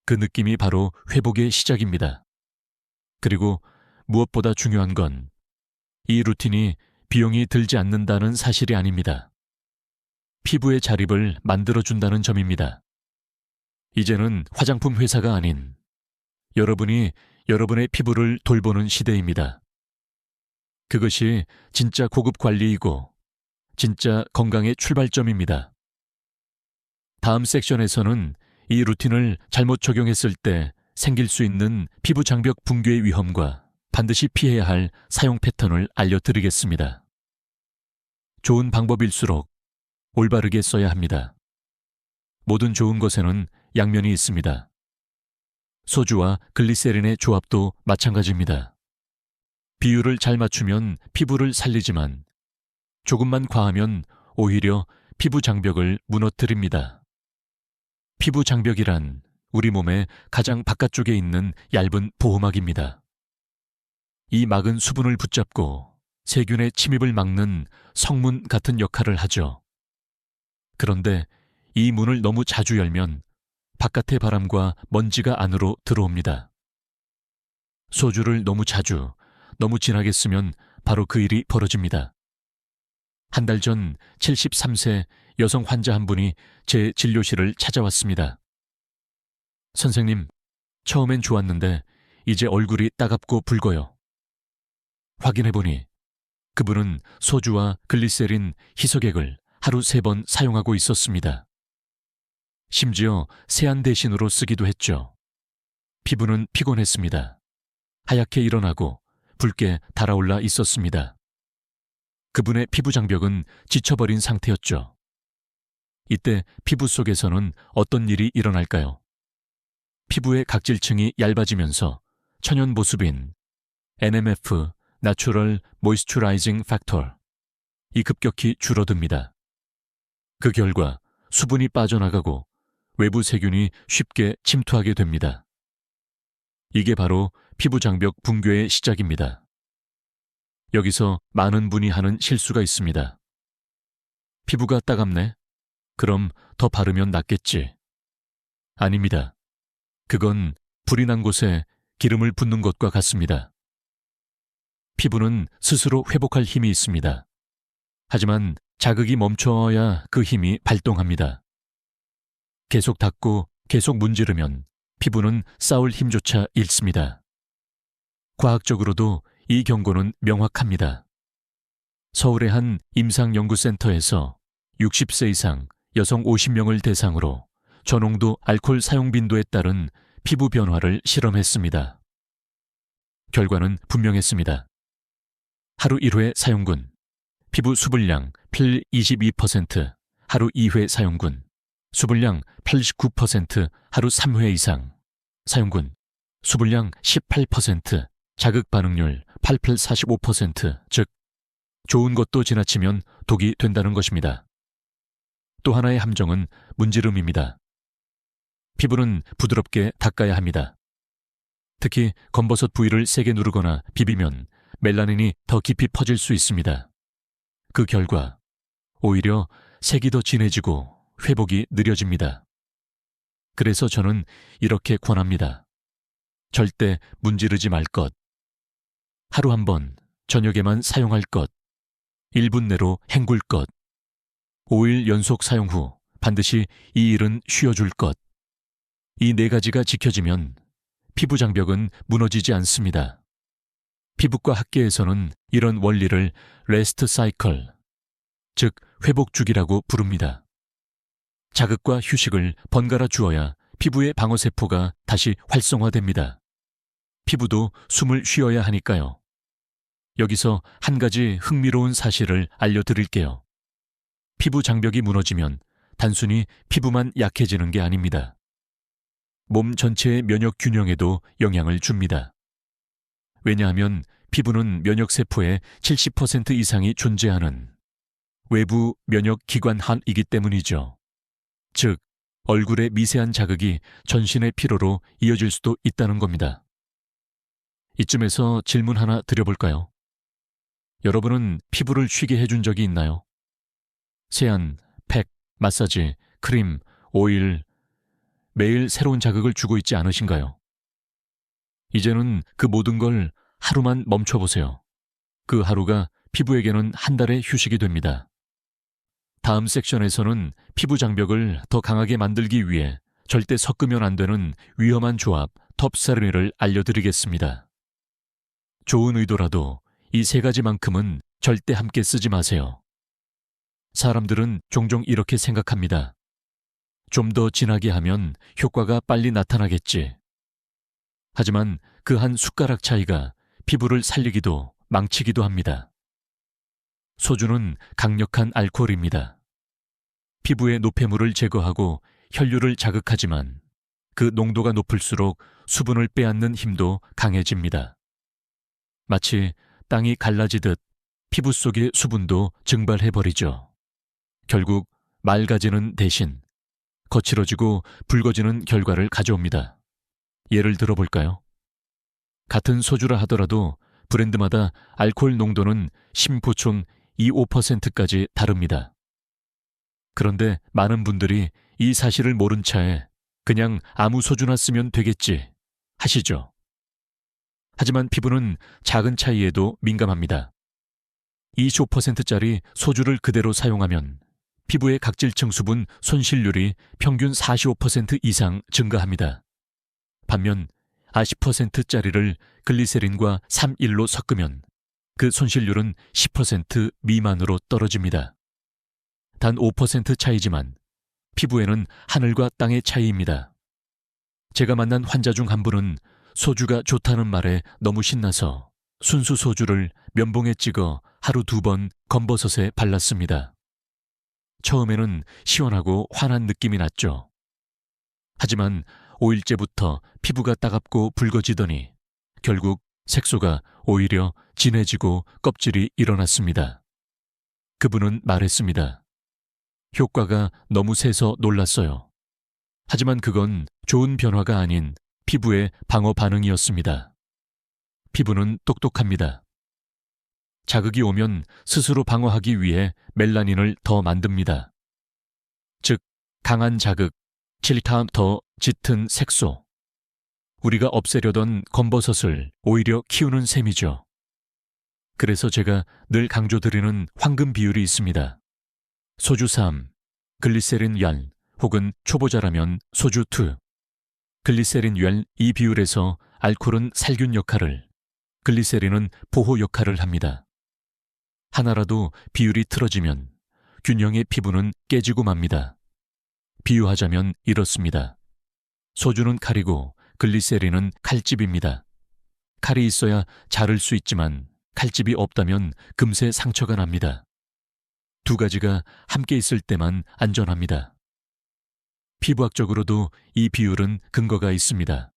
그 느낌이 바로 회복의 시작입니다. 그리고 무엇보다 중요한 건 이 루틴이 비용이 들지 않는다는 사실이 아닙니다. 피부의 자립을 만들어준다는 점입니다. 이제는 화장품 회사가 아닌 여러분이 여러분의 피부를 돌보는 시대입니다. 그것이 진짜 고급 관리이고 진짜 건강의 출발점입니다. 다음 섹션에서는 이 루틴을 잘못 적용했을 때 생길 수 있는 피부 장벽 붕괴의 위험과 반드시 피해야 할 사용 패턴을 알려드리겠습니다. 좋은 방법일수록 올바르게 써야 합니다. 모든 좋은 것에는 양면이 있습니다. 소주와 글리세린의 조합도 마찬가지입니다. 비율을 잘 맞추면 피부를 살리지만 조금만 과하면 오히려 피부 장벽을 무너뜨립니다. 피부 장벽이란 우리 몸의 가장 바깥쪽에 있는 얇은 보호막입니다. 이 막은 수분을 붙잡고 세균의 침입을 막는 성문 같은 역할을 하죠. 그런데 이 문을 너무 자주 열면 바깥의 바람과 먼지가 안으로 들어옵니다. 소주를 너무 자주, 너무 진하게 쓰면 바로 그 일이 벌어집니다. 한 달 전 73세 여성 환자 한 분이 제 진료실을 찾아왔습니다. 선생님, 처음엔 좋았는데 이제 얼굴이 따갑고 붉어요. 확인해보니 그분은 소주와 글리세린, 희석액을 하루 3번 사용하고 있었습니다. 심지어 세안 대신으로 쓰기도 했죠. 피부는 피곤했습니다. 하얗게 일어나고 붉게 달아올라 있었습니다. 그분의 피부 장벽은 지쳐버린 상태였죠. 이때 피부 속에서는 어떤 일이 일어날까요? 피부의 각질층이 얇아지면서 천연 보습인 NMF, Natural Moisturizing Factor, 이 급격히 줄어듭니다. 그 결과 수분이 빠져나가고 외부 세균이 쉽게 침투하게 됩니다. 이게 바로 피부 장벽 붕괴의 시작입니다. 여기서 많은 분이 하는 실수가 있습니다. 피부가 따갑네? 그럼 더 바르면 낫겠지. 아닙니다. 그건 불이 난 곳에 기름을 붓는 것과 같습니다. 피부는 스스로 회복할 힘이 있습니다. 하지만 자극이 멈춰야 그 힘이 발동합니다. 계속 닦고 계속 문지르면 피부는 싸울 힘조차 잃습니다. 과학적으로도 이 경고는 명확합니다. 서울의 한 임상연구센터에서 60세 이상 여성 50명을 대상으로 저농도 알코올 사용 빈도에 따른 피부 변화를 실험했습니다. 결과는 분명했습니다. 하루 1회 사용군, 피부 수분량 22%, 하루 2회 사용군, 수분량 89% 하루 3회 이상, 사용군, 수분량 18%, 자극 반응률 45%, 즉 좋은 것도 지나치면 독이 된다는 것입니다. 또 하나의 함정은 문지름입니다. 피부는 부드럽게 닦아야 합니다. 특히 검버섯 부위를 세게 누르거나 비비면 멜라닌이 더 깊이 퍼질 수 있습니다. 그 결과 오히려 색이 더 진해지고 회복이 느려집니다. 그래서 저는 이렇게 권합니다. 절대 문지르지 말 것. 하루 한 번, 저녁에만 사용할 것. 1분 내로 헹굴 것. 5일 연속 사용 후 반드시 이 일은 쉬어줄 것. 이 4가지가 지켜지면 피부 장벽은 무너지지 않습니다. 피부과 학계에서는 이런 원리를 레스트 사이클, 즉 회복 주기라고 부릅니다. 자극과 휴식을 번갈아 주어야 피부의 방어세포가 다시 활성화됩니다. 피부도 숨을 쉬어야 하니까요. 여기서 한 가지 흥미로운 사실을 알려드릴게요. 피부 장벽이 무너지면 단순히 피부만 약해지는 게 아닙니다. 몸 전체의 면역 균형에도 영향을 줍니다. 왜냐하면 피부는 면역세포의 70% 이상이 존재하는 외부 면역기관한이기 때문이죠. 즉, 얼굴의 미세한 자극이 전신의 피로로 이어질 수도 있다는 겁니다. 이쯤에서 질문 하나 드려볼까요? 여러분은 피부를 쉬게 해준 적이 있나요? 세안, 팩, 마사지, 크림, 오일, 매일 새로운 자극을 주고 있지 않으신가요? 이제는 그 모든 걸 하루만 멈춰보세요. 그 하루가 피부에게는 한 달의 휴식이 됩니다. 다음 섹션에서는 피부 장벽을 더 강하게 만들기 위해 절대 섞으면 안 되는 위험한 조합 톱사르미를 알려드리겠습니다. 좋은 의도라도 이 3가지만큼은 절대 함께 쓰지 마세요. 사람들은 종종 이렇게 생각합니다. 좀 더 진하게 하면 효과가 빨리 나타나겠지. 하지만 그 한 숟가락 차이가 피부를 살리기도 망치기도 합니다. 소주는 강력한 알코올입니다. 피부의 노폐물을 제거하고 혈류를 자극하지만 그 농도가 높을수록 수분을 빼앗는 힘도 강해집니다. 마치 땅이 갈라지듯 피부 속의 수분도 증발해버리죠. 결국 맑아지는 대신 거칠어지고 붉어지는 결과를 가져옵니다. 예를 들어볼까요? 같은 소주라 하더라도 브랜드마다 알코올 농도는 심보충 25%까지 다릅니다. 그런데 많은 분들이 이 사실을 모른 차에 그냥 아무 소주나 쓰면 되겠지 하시죠. 하지만 피부는 작은 차이에도 민감합니다. 25%짜리 소주를 그대로 사용하면 피부의 각질층 수분 손실률이 평균 45% 이상 증가합니다. 반면 40%짜리를 글리세린과 3:1로 섞으면 그 손실률은 10% 미만으로 떨어집니다. 단 5% 차이지만 피부에는 하늘과 땅의 차이입니다. 제가 만난 환자 중 한 분은 소주가 좋다는 말에 너무 신나서 순수 소주를 면봉에 찍어 하루 2번 검버섯에 발랐습니다. 처음에는 시원하고 환한 느낌이 났죠. 하지만 5일째부터 피부가 따갑고 붉어지더니 결국 색소가 오히려 진해지고 껍질이 일어났습니다. 그분은 말했습니다. 효과가 너무 세서 놀랐어요. 하지만 그건 좋은 변화가 아닌 피부의 방어 반응이었습니다. 피부는 똑똑합니다. 자극이 오면 스스로 방어하기 위해 멜라닌을 더 만듭니다. 즉, 강한 자극, 질타 더 짙은 색소. 우리가 없애려던 검버섯을 오히려 키우는 셈이죠. 그래서 제가 늘 강조드리는 황금 비율이 있습니다. 소주 3, 글리세린 열, 혹은 초보자라면 소주 2. 글리세린 열 이 비율에서 알코올은 살균 역할을, 글리세린은 보호 역할을 합니다. 하나라도 비율이 틀어지면 균형의 피부는 깨지고 맙니다. 비유하자면 이렇습니다. 소주는 칼이고 글리세린은 칼집입니다. 칼이 있어야 자를 수 있지만 칼집이 없다면 금세 상처가 납니다. 두 가지가 함께 있을 때만 안전합니다. 피부학적으로도 이 비율은 근거가 있습니다.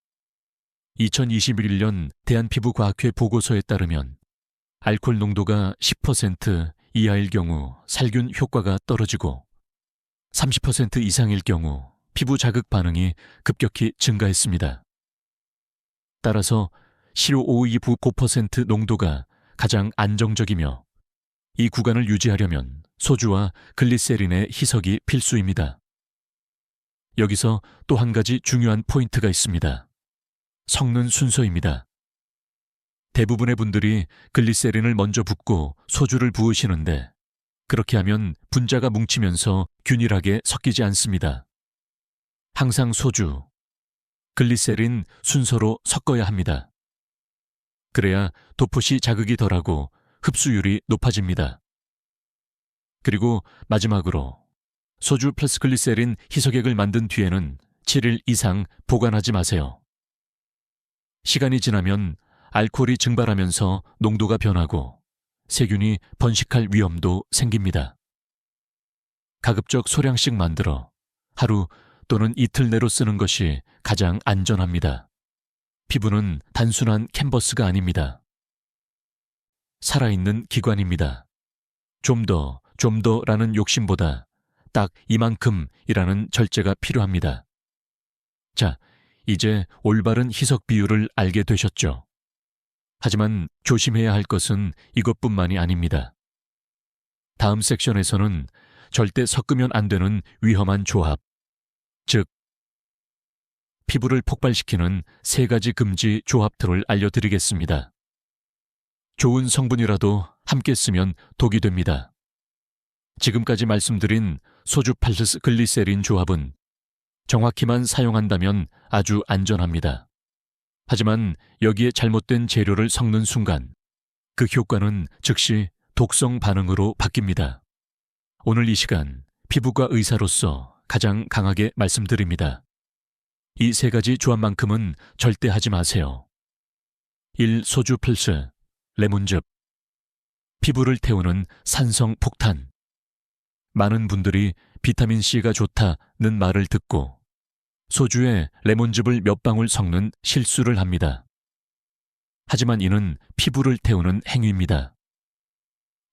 2021년 대한피부과학회 보고서에 따르면 알코올 농도가 10% 이하일 경우 살균 효과가 떨어지고 30% 이상일 경우 피부 자극 반응이 급격히 증가했습니다. 따라서 COO2 9% 농도가 가장 안정적이며 이 구간을 유지하려면 소주와 글리세린의 희석이 필수입니다. 여기서 또 한 가지 중요한 포인트가 있습니다. 섞는 순서입니다. 대부분의 분들이 글리세린을 먼저 붓고 소주를 부으시는데 그렇게 하면 분자가 뭉치면서 균일하게 섞이지 않습니다. 항상 소주, 글리세린 순서로 섞어야 합니다. 그래야 도포시 자극이 덜하고 흡수율이 높아집니다. 그리고 마지막으로 소주 플러스 글리세린 희석액을 만든 뒤에는 7일 이상 보관하지 마세요. 시간이 지나면 알코올이 증발하면서 농도가 변하고 세균이 번식할 위험도 생깁니다. 가급적 소량씩 만들어 하루 또는 이틀 내로 쓰는 것이 가장 안전합니다. 피부는 단순한 캔버스가 아닙니다. 살아있는 기관입니다. 좀 더라는 욕심보다 딱 이만큼이라는 절제가 필요합니다. 자, 이제 올바른 희석 비율을 알게 되셨죠? 하지만 조심해야 할 것은 이것뿐만이 아닙니다. 다음 섹션에서는 절대 섞으면 안 되는 위험한 조합, 즉 피부를 폭발시키는 3가지 금지 조합들을 알려드리겠습니다. 좋은 성분이라도 함께 쓰면 독이 됩니다. 지금까지 말씀드린 소주 플러스 글리세린 조합은 정확히만 사용한다면 아주 안전합니다. 하지만 여기에 잘못된 재료를 섞는 순간 그 효과는 즉시 독성 반응으로 바뀝니다. 오늘 이 시간 피부과 의사로서 가장 강하게 말씀드립니다. 이 3가지 조합만큼은 절대 하지 마세요. 1. 소주 플러스 레몬즙. 피부를 태우는 산성 폭탄. 많은 분들이 비타민C가 좋다는 말을 듣고 소주에 레몬즙을 몇 방울 섞는 실수를 합니다. 하지만 이는 피부를 태우는 행위입니다.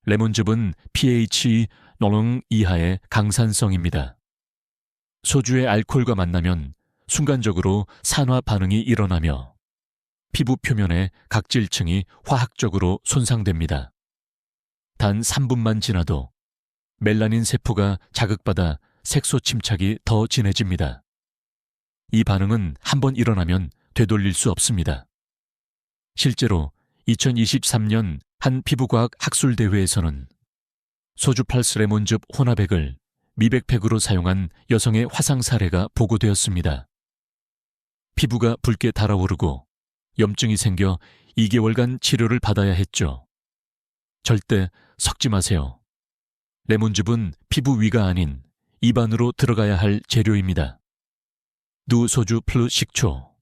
레몬즙은 pH 0 이하의 강산성입니다. 소주의 알코올과 만나면 순간적으로 산화 반응이 일어나며 피부 표면의 각질층이 화학적으로 손상됩니다. 단 3분만 지나도 멜라닌 세포가 자극받아 색소 침착이 더 진해집니다. 이 반응은 한번 일어나면 되돌릴 수 없습니다. 실제로 2023년 한 피부과학 학술대회에서는 소주 플러스 레몬즙 혼합액을 미백팩으로 사용한 여성의 화상 사례가 보고되었습니다. 피부가 붉게 달아오르고 염증이 생겨 2개월간 치료를 받아야 했죠. 절대 섞지 마세요. 레몬즙은 피부 위가 아닌 입안으로 들어가야 할 재료입니다. 누 소주 플루 식초,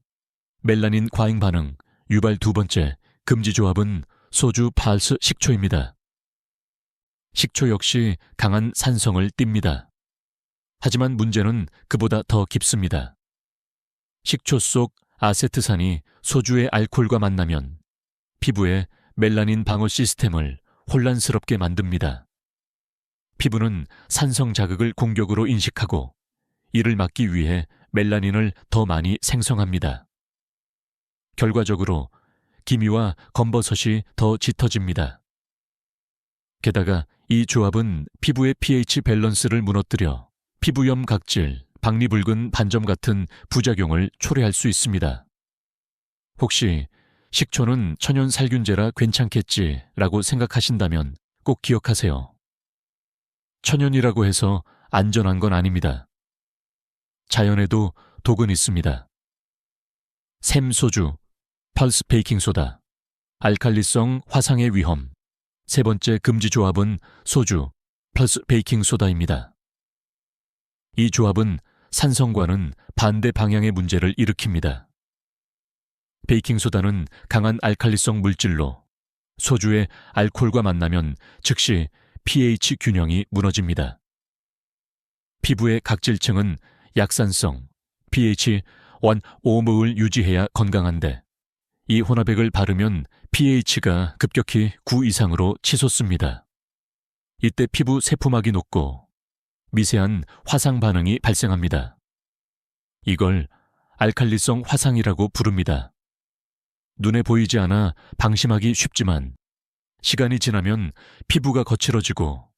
멜라닌 과잉 반응, 유발 2번째, 금지 조합은 소주 팔스 식초입니다. 식초 역시 강한 산성을 띱니다. 하지만 문제는 그보다 더 깊습니다. 식초 속 아세트산이 소주의 알코올과 만나면 피부의 멜라닌 방어 시스템을 혼란스럽게 만듭니다. 피부는 산성 자극을 공격으로 인식하고 이를 막기 위해 멜라닌을 더 많이 생성합니다. 결과적으로 기미와 검버섯이 더 짙어집니다. 게다가 이 조합은 피부의 pH 밸런스를 무너뜨려 피부염 각질, 박리붉은 반점 같은 부작용을 초래할 수 있습니다. 혹시 식초는 천연 살균제라 괜찮겠지라고 생각하신다면 꼭 기억하세요. 천연이라고 해서 안전한 건 아닙니다. 자연에도 독은 있습니다. 샘소주, 펄스 베이킹소다, 알칼리성 화상의 위험. 3번째 금지 조합은 소주, 플러스 베이킹소다입니다. 이 조합은 산성과는 반대 방향의 문제를 일으킵니다. 베이킹소다는 강한 알칼리성 물질로 소주의 알코올과 만나면 즉시 pH 균형이 무너집니다. 피부의 각질층은 약산성, pH 1.5을 유지해야 건강한데 이 혼합액을 바르면 pH가 급격히 9 이상으로 치솟습니다. 이때 피부 세포막이 녹고 미세한 화상 반응이 발생합니다. 이걸 알칼리성 화상이라고 부릅니다. 눈에 보이지 않아 방심하기 쉽지만 시간이 지나면 피부가 거칠어지고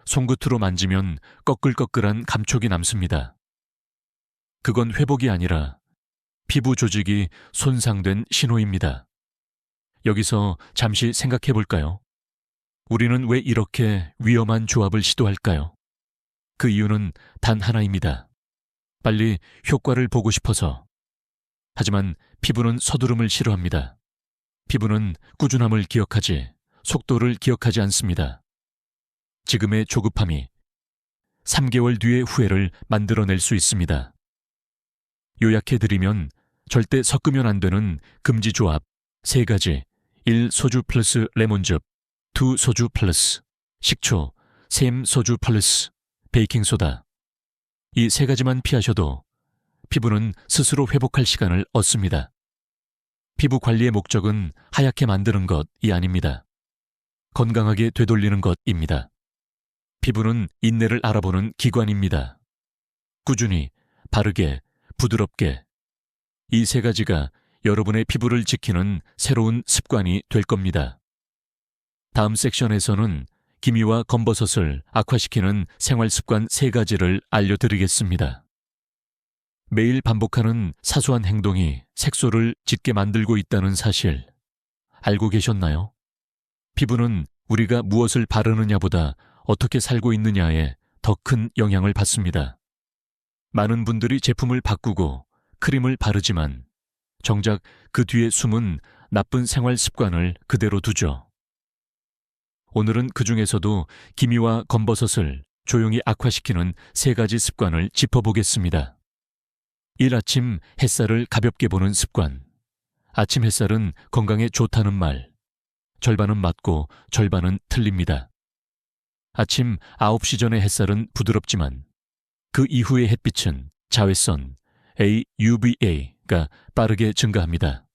손끝으로 만지면 꺼끌꺼끌한 감촉이 남습니다. 그건 회복이 아니라 피부 조직이 손상된 신호입니다. 여기서 잠시 생각해 볼까요? 우리는 왜 이렇게 위험한 조합을 시도할까요? 그 이유는 단 하나입니다. 빨리 효과를 보고 싶어서. 하지만 피부는 서두름을 싫어합니다. 피부는 꾸준함을 기억하지, 속도를 기억하지 않습니다. 지금의 조급함이 3개월 뒤의 후회를 만들어낼 수 있습니다. 요약해드리면 절대 섞으면 안 되는 금지 조합 3가지, 1 소주 플러스 레몬즙, 2 소주 플러스 식초, 3 소주 플러스 베이킹소다. 이 3가지만 피하셔도 피부는 스스로 회복할 시간을 얻습니다. 피부 관리의 목적은 하얗게 만드는 것이 아닙니다. 건강하게 되돌리는 것입니다. 피부는 인내를 알아보는 기관입니다. 꾸준히, 바르게, 부드럽게 이 3가지가 여러분의 피부를 지키는 새로운 습관이 될 겁니다. 다음 섹션에서는 기미와 검버섯을 악화시키는 생활습관 3가지를 알려드리겠습니다. 매일 반복하는 사소한 행동이 색소를 짙게 만들고 있다는 사실 알고 계셨나요? 피부는 우리가 무엇을 바르느냐보다 어떻게 살고 있느냐에 더 큰 영향을 받습니다. 많은 분들이 제품을 바꾸고 크림을 바르지만 정작 그 뒤에 숨은 나쁜 생활 습관을 그대로 두죠. 오늘은 그 중에서도 기미와 검버섯을 조용히 악화시키는 3가지 습관을 짚어보겠습니다. 1. 아침 햇살을 가볍게 보는 습관. 아침 햇살은 건강에 좋다는 말. 절반은 맞고 절반은 틀립니다. 아침 9시 전의 햇살은 부드럽지만 그 이후의 햇빛은 자외선 UVA가 빠르게 증가합니다.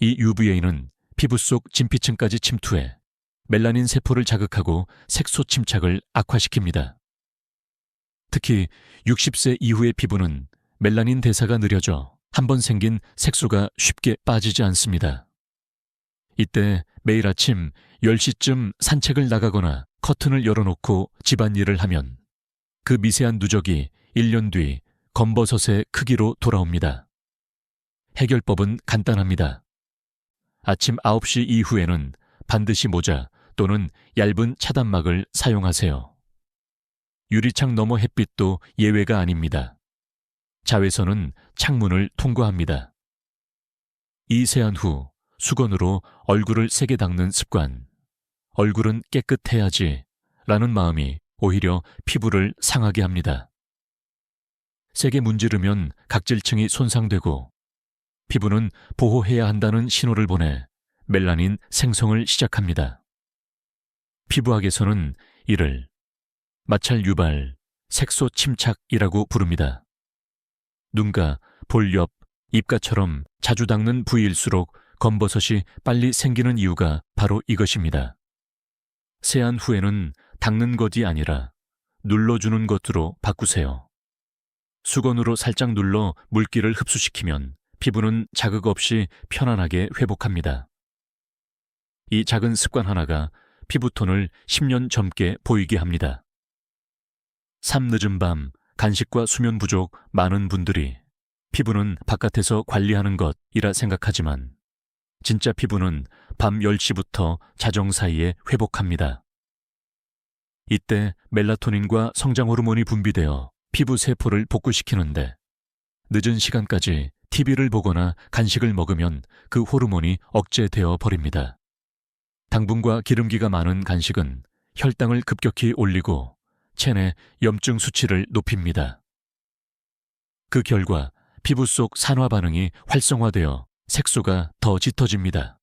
이 UVA는 피부 속 진피층까지 침투해 멜라닌 세포를 자극하고 색소 침착을 악화시킵니다. 특히 60세 이후의 피부는 멜라닌 대사가 느려져 한번 생긴 색소가 쉽게 빠지지 않습니다. 이때 매일 아침 10시쯤 산책을 나가거나 커튼을 열어놓고 집안일을 하면 그 미세한 누적이 1년 뒤 검버섯의 크기로 돌아옵니다. 해결법은 간단합니다. 아침 9시 이후에는 반드시 모자 또는 얇은 차단막을 사용하세요. 유리창 너머 햇빛도 예외가 아닙니다. 자외선은 창문을 통과합니다. 이 세안 후 수건으로 얼굴을 세게 닦는 습관. 얼굴은 깨끗해야지 라는 마음이 오히려 피부를 상하게 합니다. 세게 문지르면 각질층이 손상되고 피부는 보호해야 한다는 신호를 보내 멜라닌 생성을 시작합니다. 피부학에서는 이를 마찰 유발, 색소 침착이라고 부릅니다. 눈가, 볼 옆, 입가처럼 자주 닦는 부위일수록 검버섯이 빨리 생기는 이유가 바로 이것입니다. 세안 후에는 닦는 것이 아니라 눌러주는 것으로 바꾸세요. 수건으로 살짝 눌러 물기를 흡수시키면 피부는 자극 없이 편안하게 회복합니다. 이 작은 습관 하나가 피부톤을 10년 젊게 보이게 합니다. 늦은 밤, 간식과 수면 부족 많은 분들이 피부는 바깥에서 관리하는 것이라 생각하지만 진짜 피부는 밤 10시부터 자정 사이에 회복합니다. 이때 멜라토닌과 성장 호르몬이 분비되어 피부 세포를 복구시키는데 늦은 시간까지 TV를 보거나 간식을 먹으면 그 호르몬이 억제되어 버립니다. 당분과 기름기가 많은 간식은 혈당을 급격히 올리고 체내 염증 수치를 높입니다. 그 결과 피부 속 산화 반응이 활성화되어 색소가 더 짙어집니다.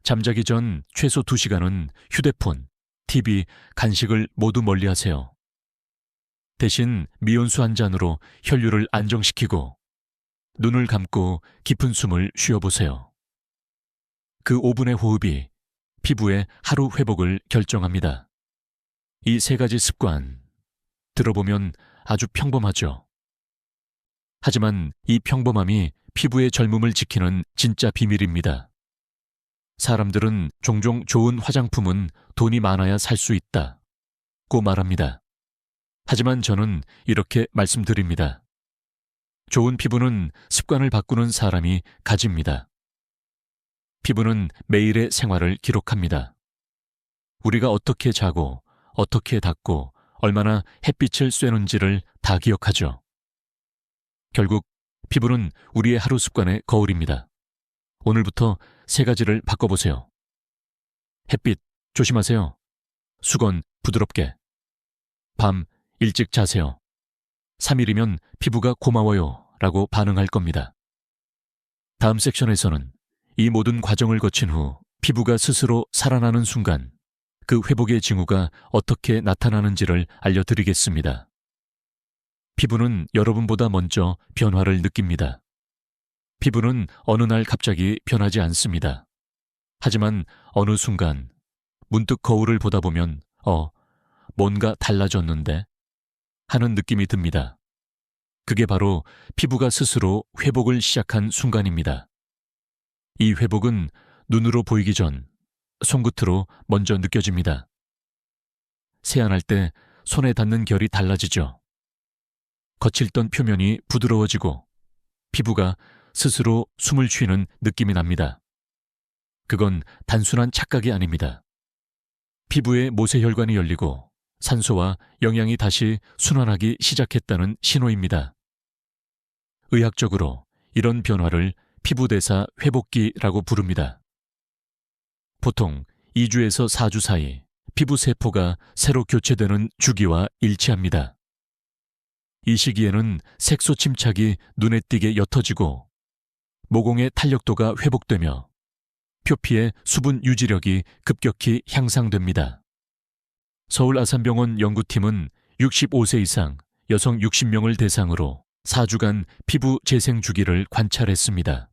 잠자기 전 최소 2시간은 휴대폰, TV, 간식을 모두 멀리하세요. 대신 미온수 한 잔으로 혈류를 안정시키고 눈을 감고 깊은 숨을 쉬어보세요. 그 5분의 호흡이 피부의 하루 회복을 결정합니다. 이 3가지 습관, 들어보면 아주 평범하죠. 하지만 이 평범함이 피부의 젊음을 지키는 진짜 비밀입니다. 사람들은 종종 좋은 화장품은 돈이 많아야 살 수 있다고 말합니다. 하지만 저는 이렇게 말씀드립니다. 좋은 피부는 습관을 바꾸는 사람이 가집니다. 피부는 매일의 생활을 기록합니다. 우리가 어떻게 자고, 어떻게 닦고, 얼마나 햇빛을 쐬는지를 다 기억하죠. 결국 피부는 우리의 하루 습관의 거울입니다. 오늘부터 3가지를 바꿔보세요. 햇빛 조심하세요. 수건 부드럽게. 밤 일찍 자세요. 3일이면 피부가 고마워요 라고 반응할 겁니다. 다음 섹션에서는 이 모든 과정을 거친 후 피부가 스스로 살아나는 순간 그 회복의 징후가 어떻게 나타나는지를 알려드리겠습니다. 피부는 여러분보다 먼저 변화를 느낍니다. 피부는 어느 날 갑자기 변하지 않습니다. 하지만 어느 순간 문득 거울을 보다 보면 뭔가 달라졌는데 하는 느낌이 듭니다. 그게 바로 피부가 스스로 회복을 시작한 순간입니다. 이 회복은 눈으로 보이기 전 손끝으로 먼저 느껴집니다. 세안할 때 손에 닿는 결이 달라지죠. 거칠던 표면이 부드러워지고 피부가 스스로 숨을 쉬는 느낌이 납니다. 그건 단순한 착각이 아닙니다. 피부의 모세혈관이 열리고 산소와 영양이 다시 순환하기 시작했다는 신호입니다. 의학적으로 이런 변화를 피부대사 회복기라고 부릅니다. 보통 2주에서 4주 사이 피부 세포가 새로 교체되는 주기와 일치합니다. 이 시기에는 색소 침착이 눈에 띄게 옅어지고 모공의 탄력도가 회복되며 표피의 수분 유지력이 급격히 향상됩니다. 서울 아산병원 연구팀은 65세 이상 여성 60명을 대상으로 4주간 피부 재생 주기를 관찰했습니다.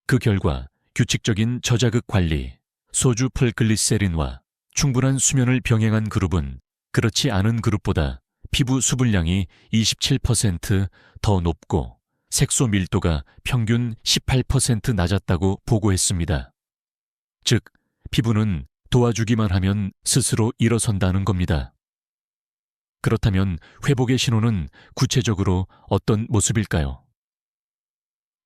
그 결과 규칙적인 저자극 관리, 소주 풀글리세린과 충분한 수면을 병행한 그룹은 그렇지 않은 그룹보다 피부 수분량이 27% 더 높고 색소 밀도가 평균 18% 낮았다고 보고했습니다. 즉, 피부는 도와주기만 하면 스스로 일어선다는 겁니다. 그렇다면 회복의 신호는 구체적으로 어떤 모습일까요?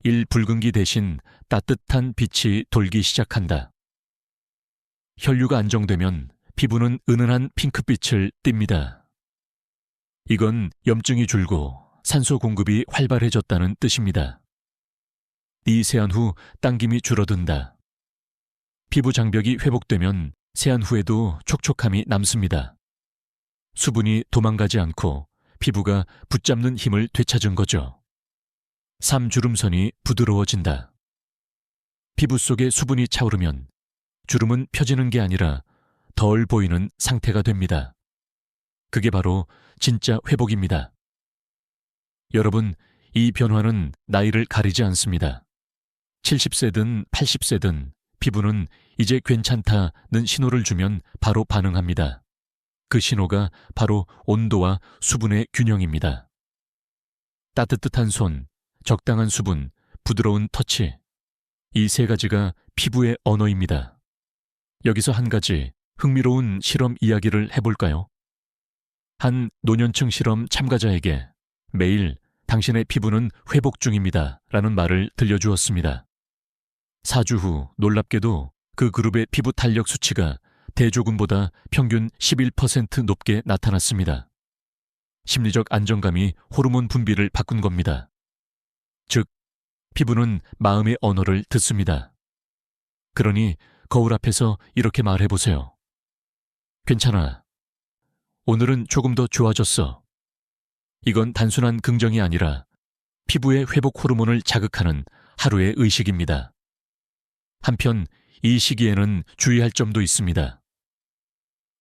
1. 붉은기 대신 따뜻한 빛이 돌기 시작한다. 혈류가 안정되면 피부는 은은한 핑크빛을 띱니다. 이건 염증이 줄고 산소 공급이 활발해졌다는 뜻입니다. 이 세안 후 당김이 줄어든다. 피부 장벽이 회복되면 세안 후에도 촉촉함이 남습니다. 수분이 도망가지 않고 피부가 붙잡는 힘을 되찾은 거죠. 3. 주름선이 부드러워진다. 피부 속에 수분이 차오르면 주름은 펴지는 게 아니라 덜 보이는 상태가 됩니다. 그게 바로 진짜 회복입니다. 여러분, 이 변화는 나이를 가리지 않습니다. 70세든 80세든 피부는 이제 괜찮다는 신호를 주면 바로 반응합니다. 그 신호가 바로 온도와 수분의 균형입니다. 따뜻한 손, 적당한 수분, 부드러운 터치. 이 세 가지가 피부의 언어입니다. 여기서 한 가지 흥미로운 실험 이야기를 해볼까요? 한 노년층 실험 참가자에게 매일 당신의 피부는 회복 중입니다 라는 말을 들려주었습니다. 4주 후 놀랍게도 그 그룹의 피부 탄력 수치가 대조군보다 평균 11% 높게 나타났습니다. 심리적 안정감이 호르몬 분비를 바꾼 겁니다. 즉, 피부는 마음의 언어를 듣습니다. 그러니 거울 앞에서 이렇게 말해보세요. 괜찮아. 오늘은 조금 더 좋아졌어. 이건 단순한 긍정이 아니라 피부의 회복 호르몬을 자극하는 하루의 의식입니다. 한편 이 시기에는 주의할 점도 있습니다.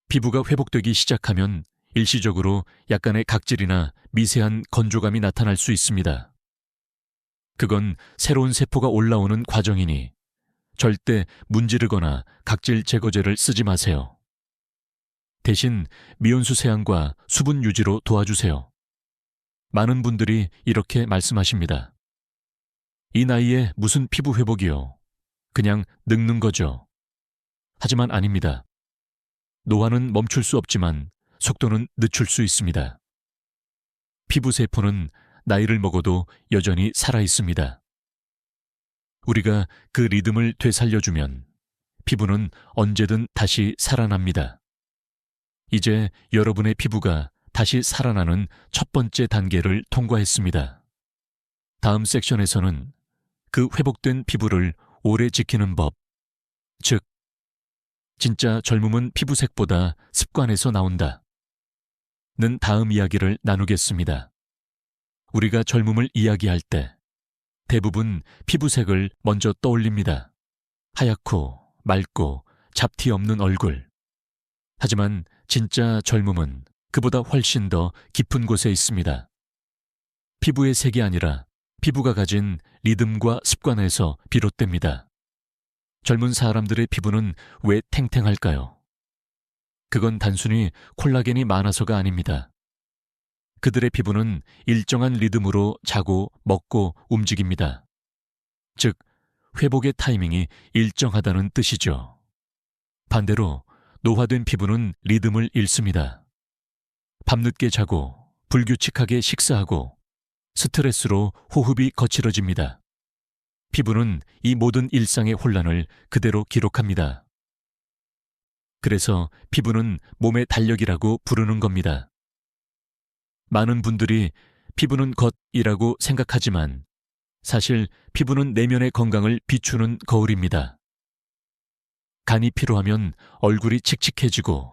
피부가 회복되기 시작하면 일시적으로 약간의 각질이나 미세한 건조감이 나타날 수 있습니다. 그건 새로운 세포가 올라오는 과정이니 절대 문지르거나 각질 제거제를 쓰지 마세요. 대신 미온수 세안과 수분 유지로 도와주세요. 많은 분들이 이렇게 말씀하십니다. 이 나이에 무슨 피부 회복이요? 그냥 늙는 거죠. 하지만 아닙니다. 노화는 멈출 수 없지만 속도는 늦출 수 있습니다. 피부 세포는 나이를 먹어도 여전히 살아있습니다. 우리가 그 리듬을 되살려주면 피부는 언제든 다시 살아납니다. 이제 여러분의 피부가 다시 살아나는 첫 번째 단계를 통과했습니다. 다음 섹션에서는 그 회복된 피부를 오래 지키는 법, 즉, 진짜 젊음은 피부색보다 습관에서 나온다. 는 다음 이야기를 나누겠습니다. 우리가 젊음을 이야기할 때 대부분 피부색을 먼저 떠올립니다. 하얗고 맑고 잡티 없는 얼굴. 하지만 진짜 젊음은 그보다 훨씬 더 깊은 곳에 있습니다. 피부의 색이 아니라 피부가 가진 리듬과 습관에서 비롯됩니다. 젊은 사람들의 피부는 왜 탱탱할까요? 그건 단순히 콜라겐이 많아서가 아닙니다. 그들의 피부는 일정한 리듬으로 자고 먹고 움직입니다. 즉, 회복의 타이밍이 일정하다는 뜻이죠. 반대로 노화된 피부는 리듬을 잃습니다. 밤늦게 자고 불규칙하게 식사하고 스트레스로 호흡이 거칠어집니다. 피부는 이 모든 일상의 혼란을 그대로 기록합니다. 그래서 피부는 몸의 달력이라고 부르는 겁니다. 많은 분들이 피부는 겉이라고 생각하지만 사실 피부는 내면의 건강을 비추는 거울입니다. 간이 피로하면 얼굴이 칙칙해지고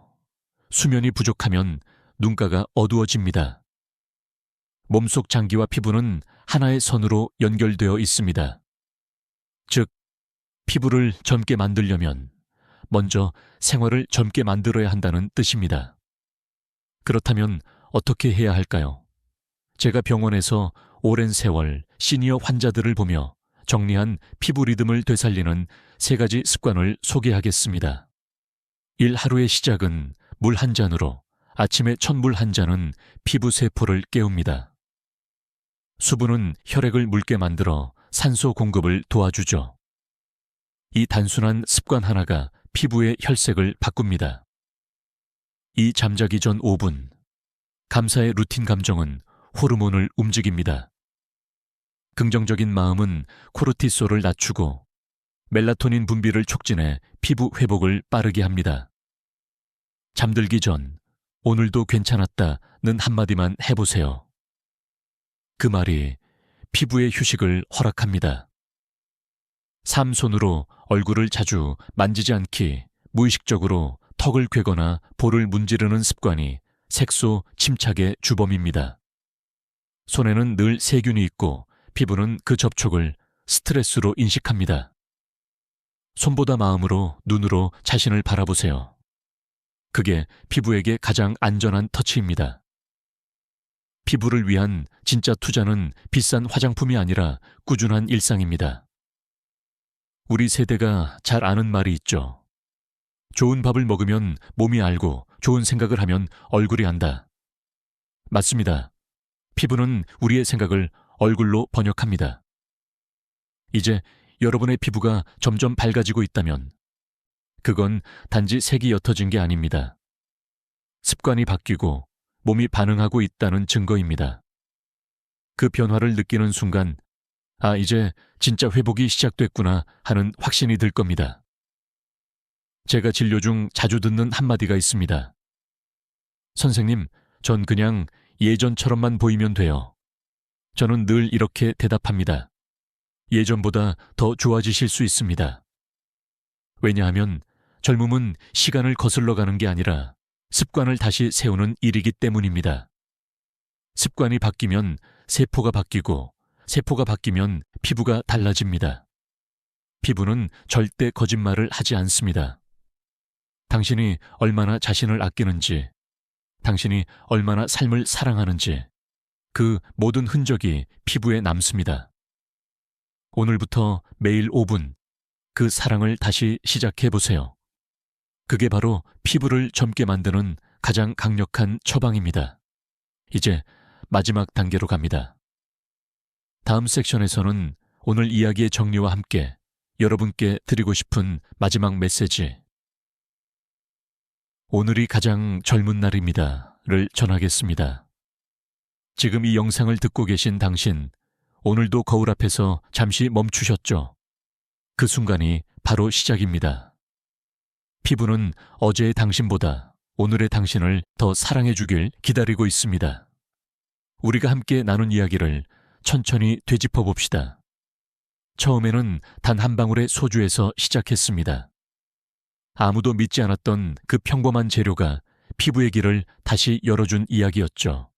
수면이 부족하면 눈가가 어두워집니다. 몸속 장기와 피부는 하나의 선으로 연결되어 있습니다. 즉, 피부를 젊게 만들려면 먼저 생활을 젊게 만들어야 한다는 뜻입니다. 그렇다면 어떻게 해야 할까요? 제가 병원에서 오랜 세월 시니어 환자들을 보며 정리한 피부 리듬을 되살리는 3가지 습관을 소개하겠습니다. 1. 하루의 시작은 물 한 잔으로. 아침에 첫 물 한 잔은 피부 세포를 깨웁니다. 수분은 혈액을 묽게 만들어 산소 공급을 도와주죠. 이 단순한 습관 하나가 피부의 혈색을 바꿉니다. 2. 잠자기 전 5분. 감사의 루틴 감정은 호르몬을 움직입니다. 긍정적인 마음은 코르티솔을 낮추고 멜라토닌 분비를 촉진해 피부 회복을 빠르게 합니다. 잠들기 전 오늘도 괜찮았다는 한마디만 해보세요. 그 말이 피부의 휴식을 허락합니다. 삼손으로 얼굴을 자주 만지지 않기, 무의식적으로 턱을 꿰거나 볼을 문지르는 습관이 색소 침착의 주범입니다. 손에는 늘 세균이 있고 피부는 그 접촉을 스트레스로 인식합니다. 손보다 마음으로, 눈으로 자신을 바라보세요. 그게 피부에게 가장 안전한 터치입니다. 피부를 위한 진짜 투자는 비싼 화장품이 아니라 꾸준한 일상입니다. 우리 세대가 잘 아는 말이 있죠. 좋은 밥을 먹으면 몸이 알고 좋은 생각을 하면 얼굴이 안다. 맞습니다. 피부는 우리의 생각을 얼굴로 번역합니다. 이제 여러분의 피부가 점점 밝아지고 있다면 그건 단지 색이 옅어진 게 아닙니다. 습관이 바뀌고 몸이 반응하고 있다는 증거입니다. 그 변화를 느끼는 순간, 아, 이제 진짜 회복이 시작됐구나 하는 확신이 들 겁니다. 제가 진료 중 자주 듣는 한마디가 있습니다. 선생님, 전 그냥 예전처럼만 보이면 돼요. 저는 늘 이렇게 대답합니다. 예전보다 더 좋아지실 수 있습니다. 왜냐하면 젊음은 시간을 거슬러 가는 게 아니라 습관을 다시 세우는 일이기 때문입니다. 습관이 바뀌면 세포가 바뀌고 세포가 바뀌면 피부가 달라집니다. 피부는 절대 거짓말을 하지 않습니다. 당신이 얼마나 자신을 아끼는지, 당신이 얼마나 삶을 사랑하는지 그 모든 흔적이 피부에 남습니다. 오늘부터 매일 5분 그 사랑을 다시 시작해보세요. 그게 바로 피부를 젊게 만드는 가장 강력한 처방입니다. 이제 마지막 단계로 갑니다. 다음 섹션에서는 오늘 이야기의 정리와 함께 여러분께 드리고 싶은 마지막 메시지, 오늘이 가장 젊은 날입니다를 전하겠습니다. 지금 이 영상을 듣고 계신 당신, 오늘도 거울 앞에서 잠시 멈추셨죠? 그 순간이 바로 시작입니다. 피부는 어제의 당신보다 오늘의 당신을 더 사랑해 주길 기다리고 있습니다. 우리가 함께 나눈 이야기를 천천히 되짚어 봅시다. 처음에는 단 한 방울의 소주에서 시작했습니다. 아무도 믿지 않았던 그 평범한 재료가 피부의 길을 다시 열어준 이야기였죠.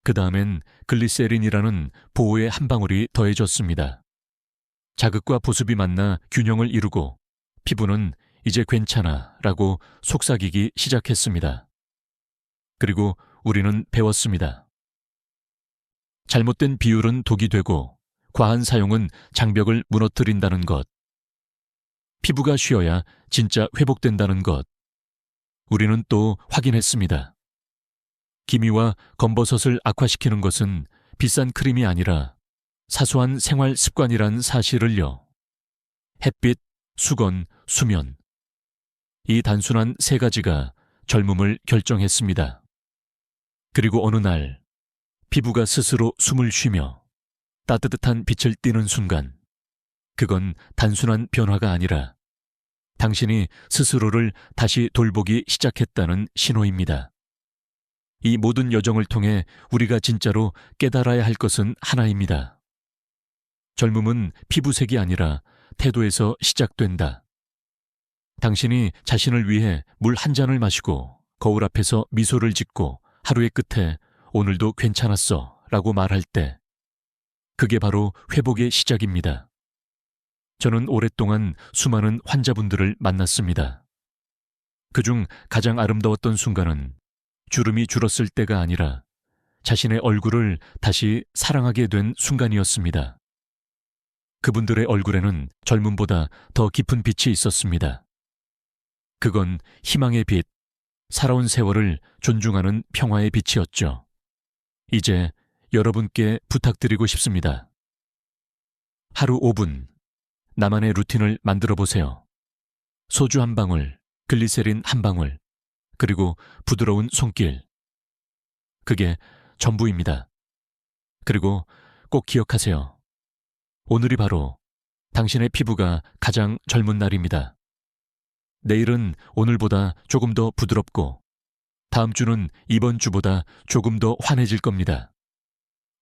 그 다음엔 글리세린이라는 보호의 한 방울이 더해졌습니다. 자극과 보습이 만나 균형을 이루고 피부는 이제 괜찮아 라고 속삭이기 시작했습니다. 그리고 우리는 배웠습니다. 잘못된 비율은 독이 되고 과한 사용은 장벽을 무너뜨린다는 것. 피부가 쉬어야 진짜 회복된다는 것. 우리는 또 확인했습니다. 기미와 검버섯을 악화시키는 것은 비싼 크림이 아니라 사소한 생활 습관이란 사실을요. 햇빛, 수건, 수면. 이 단순한 세 가지가 젊음을 결정했습니다. 그리고 어느 날 피부가 스스로 숨을 쉬며 따뜻한 빛을 띠는 순간, 그건 단순한 변화가 아니라 당신이 스스로를 다시 돌보기 시작했다는 신호입니다. 이 모든 여정을 통해 우리가 진짜로 깨달아야 할 것은 하나입니다. 젊음은 피부색이 아니라 태도에서 시작된다. 당신이 자신을 위해 물 한 잔을 마시고 거울 앞에서 미소를 짓고 하루의 끝에 오늘도 괜찮았어 라고 말할 때, 그게 바로 회복의 시작입니다. 저는 오랫동안 수많은 환자분들을 만났습니다. 그중 가장 아름다웠던 순간은 주름이 줄었을 때가 아니라 자신의 얼굴을 다시 사랑하게 된 순간이었습니다. 그분들의 얼굴에는 젊음보다 더 깊은 빛이 있었습니다. 그건 희망의 빛, 살아온 세월을 존중하는 평화의 빛이었죠. 이제 여러분께 부탁드리고 싶습니다. 하루 5분, 나만의 루틴을 만들어 보세요. 소주 한 방울, 글리세린 한 방울, 그리고 부드러운 손길. 그게 전부입니다. 그리고 꼭 기억하세요. 오늘이 바로 당신의 피부가 가장 젊은 날입니다. 내일은 오늘보다 조금 더 부드럽고 다음 주는 이번 주보다 조금 더 환해질 겁니다.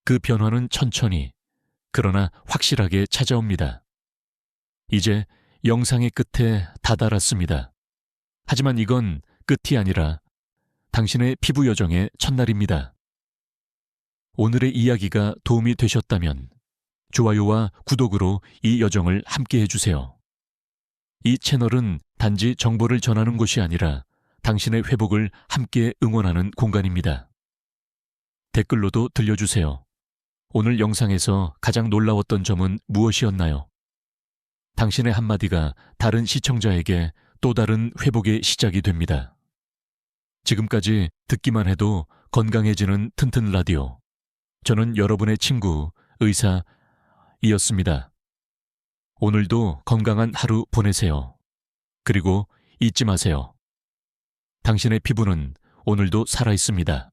그 변화는 천천히, 그러나 확실하게 찾아옵니다. 이제 영상의 끝에 다다랐습니다. 하지만 이건 끝이 아니라 당신의 피부 여정의 첫날입니다. 오늘의 이야기가 도움이 되셨다면 좋아요와 구독으로 이 여정을 함께 해주세요. 이 채널은 단지 정보를 전하는 곳이 아니라 당신의 회복을 함께 응원하는 공간입니다. 댓글로도 들려주세요. 오늘 영상에서 가장 놀라웠던 점은 무엇이었나요? 당신의 한마디가 다른 시청자에게 또 다른 회복의 시작이 됩니다. 지금까지 듣기만 해도 건강해지는 튼튼 라디오. 저는 여러분의 친구, 의사이었습니다. 오늘도 건강한 하루 보내세요. 그리고 잊지 마세요. 당신의 피부는 오늘도 살아있습니다.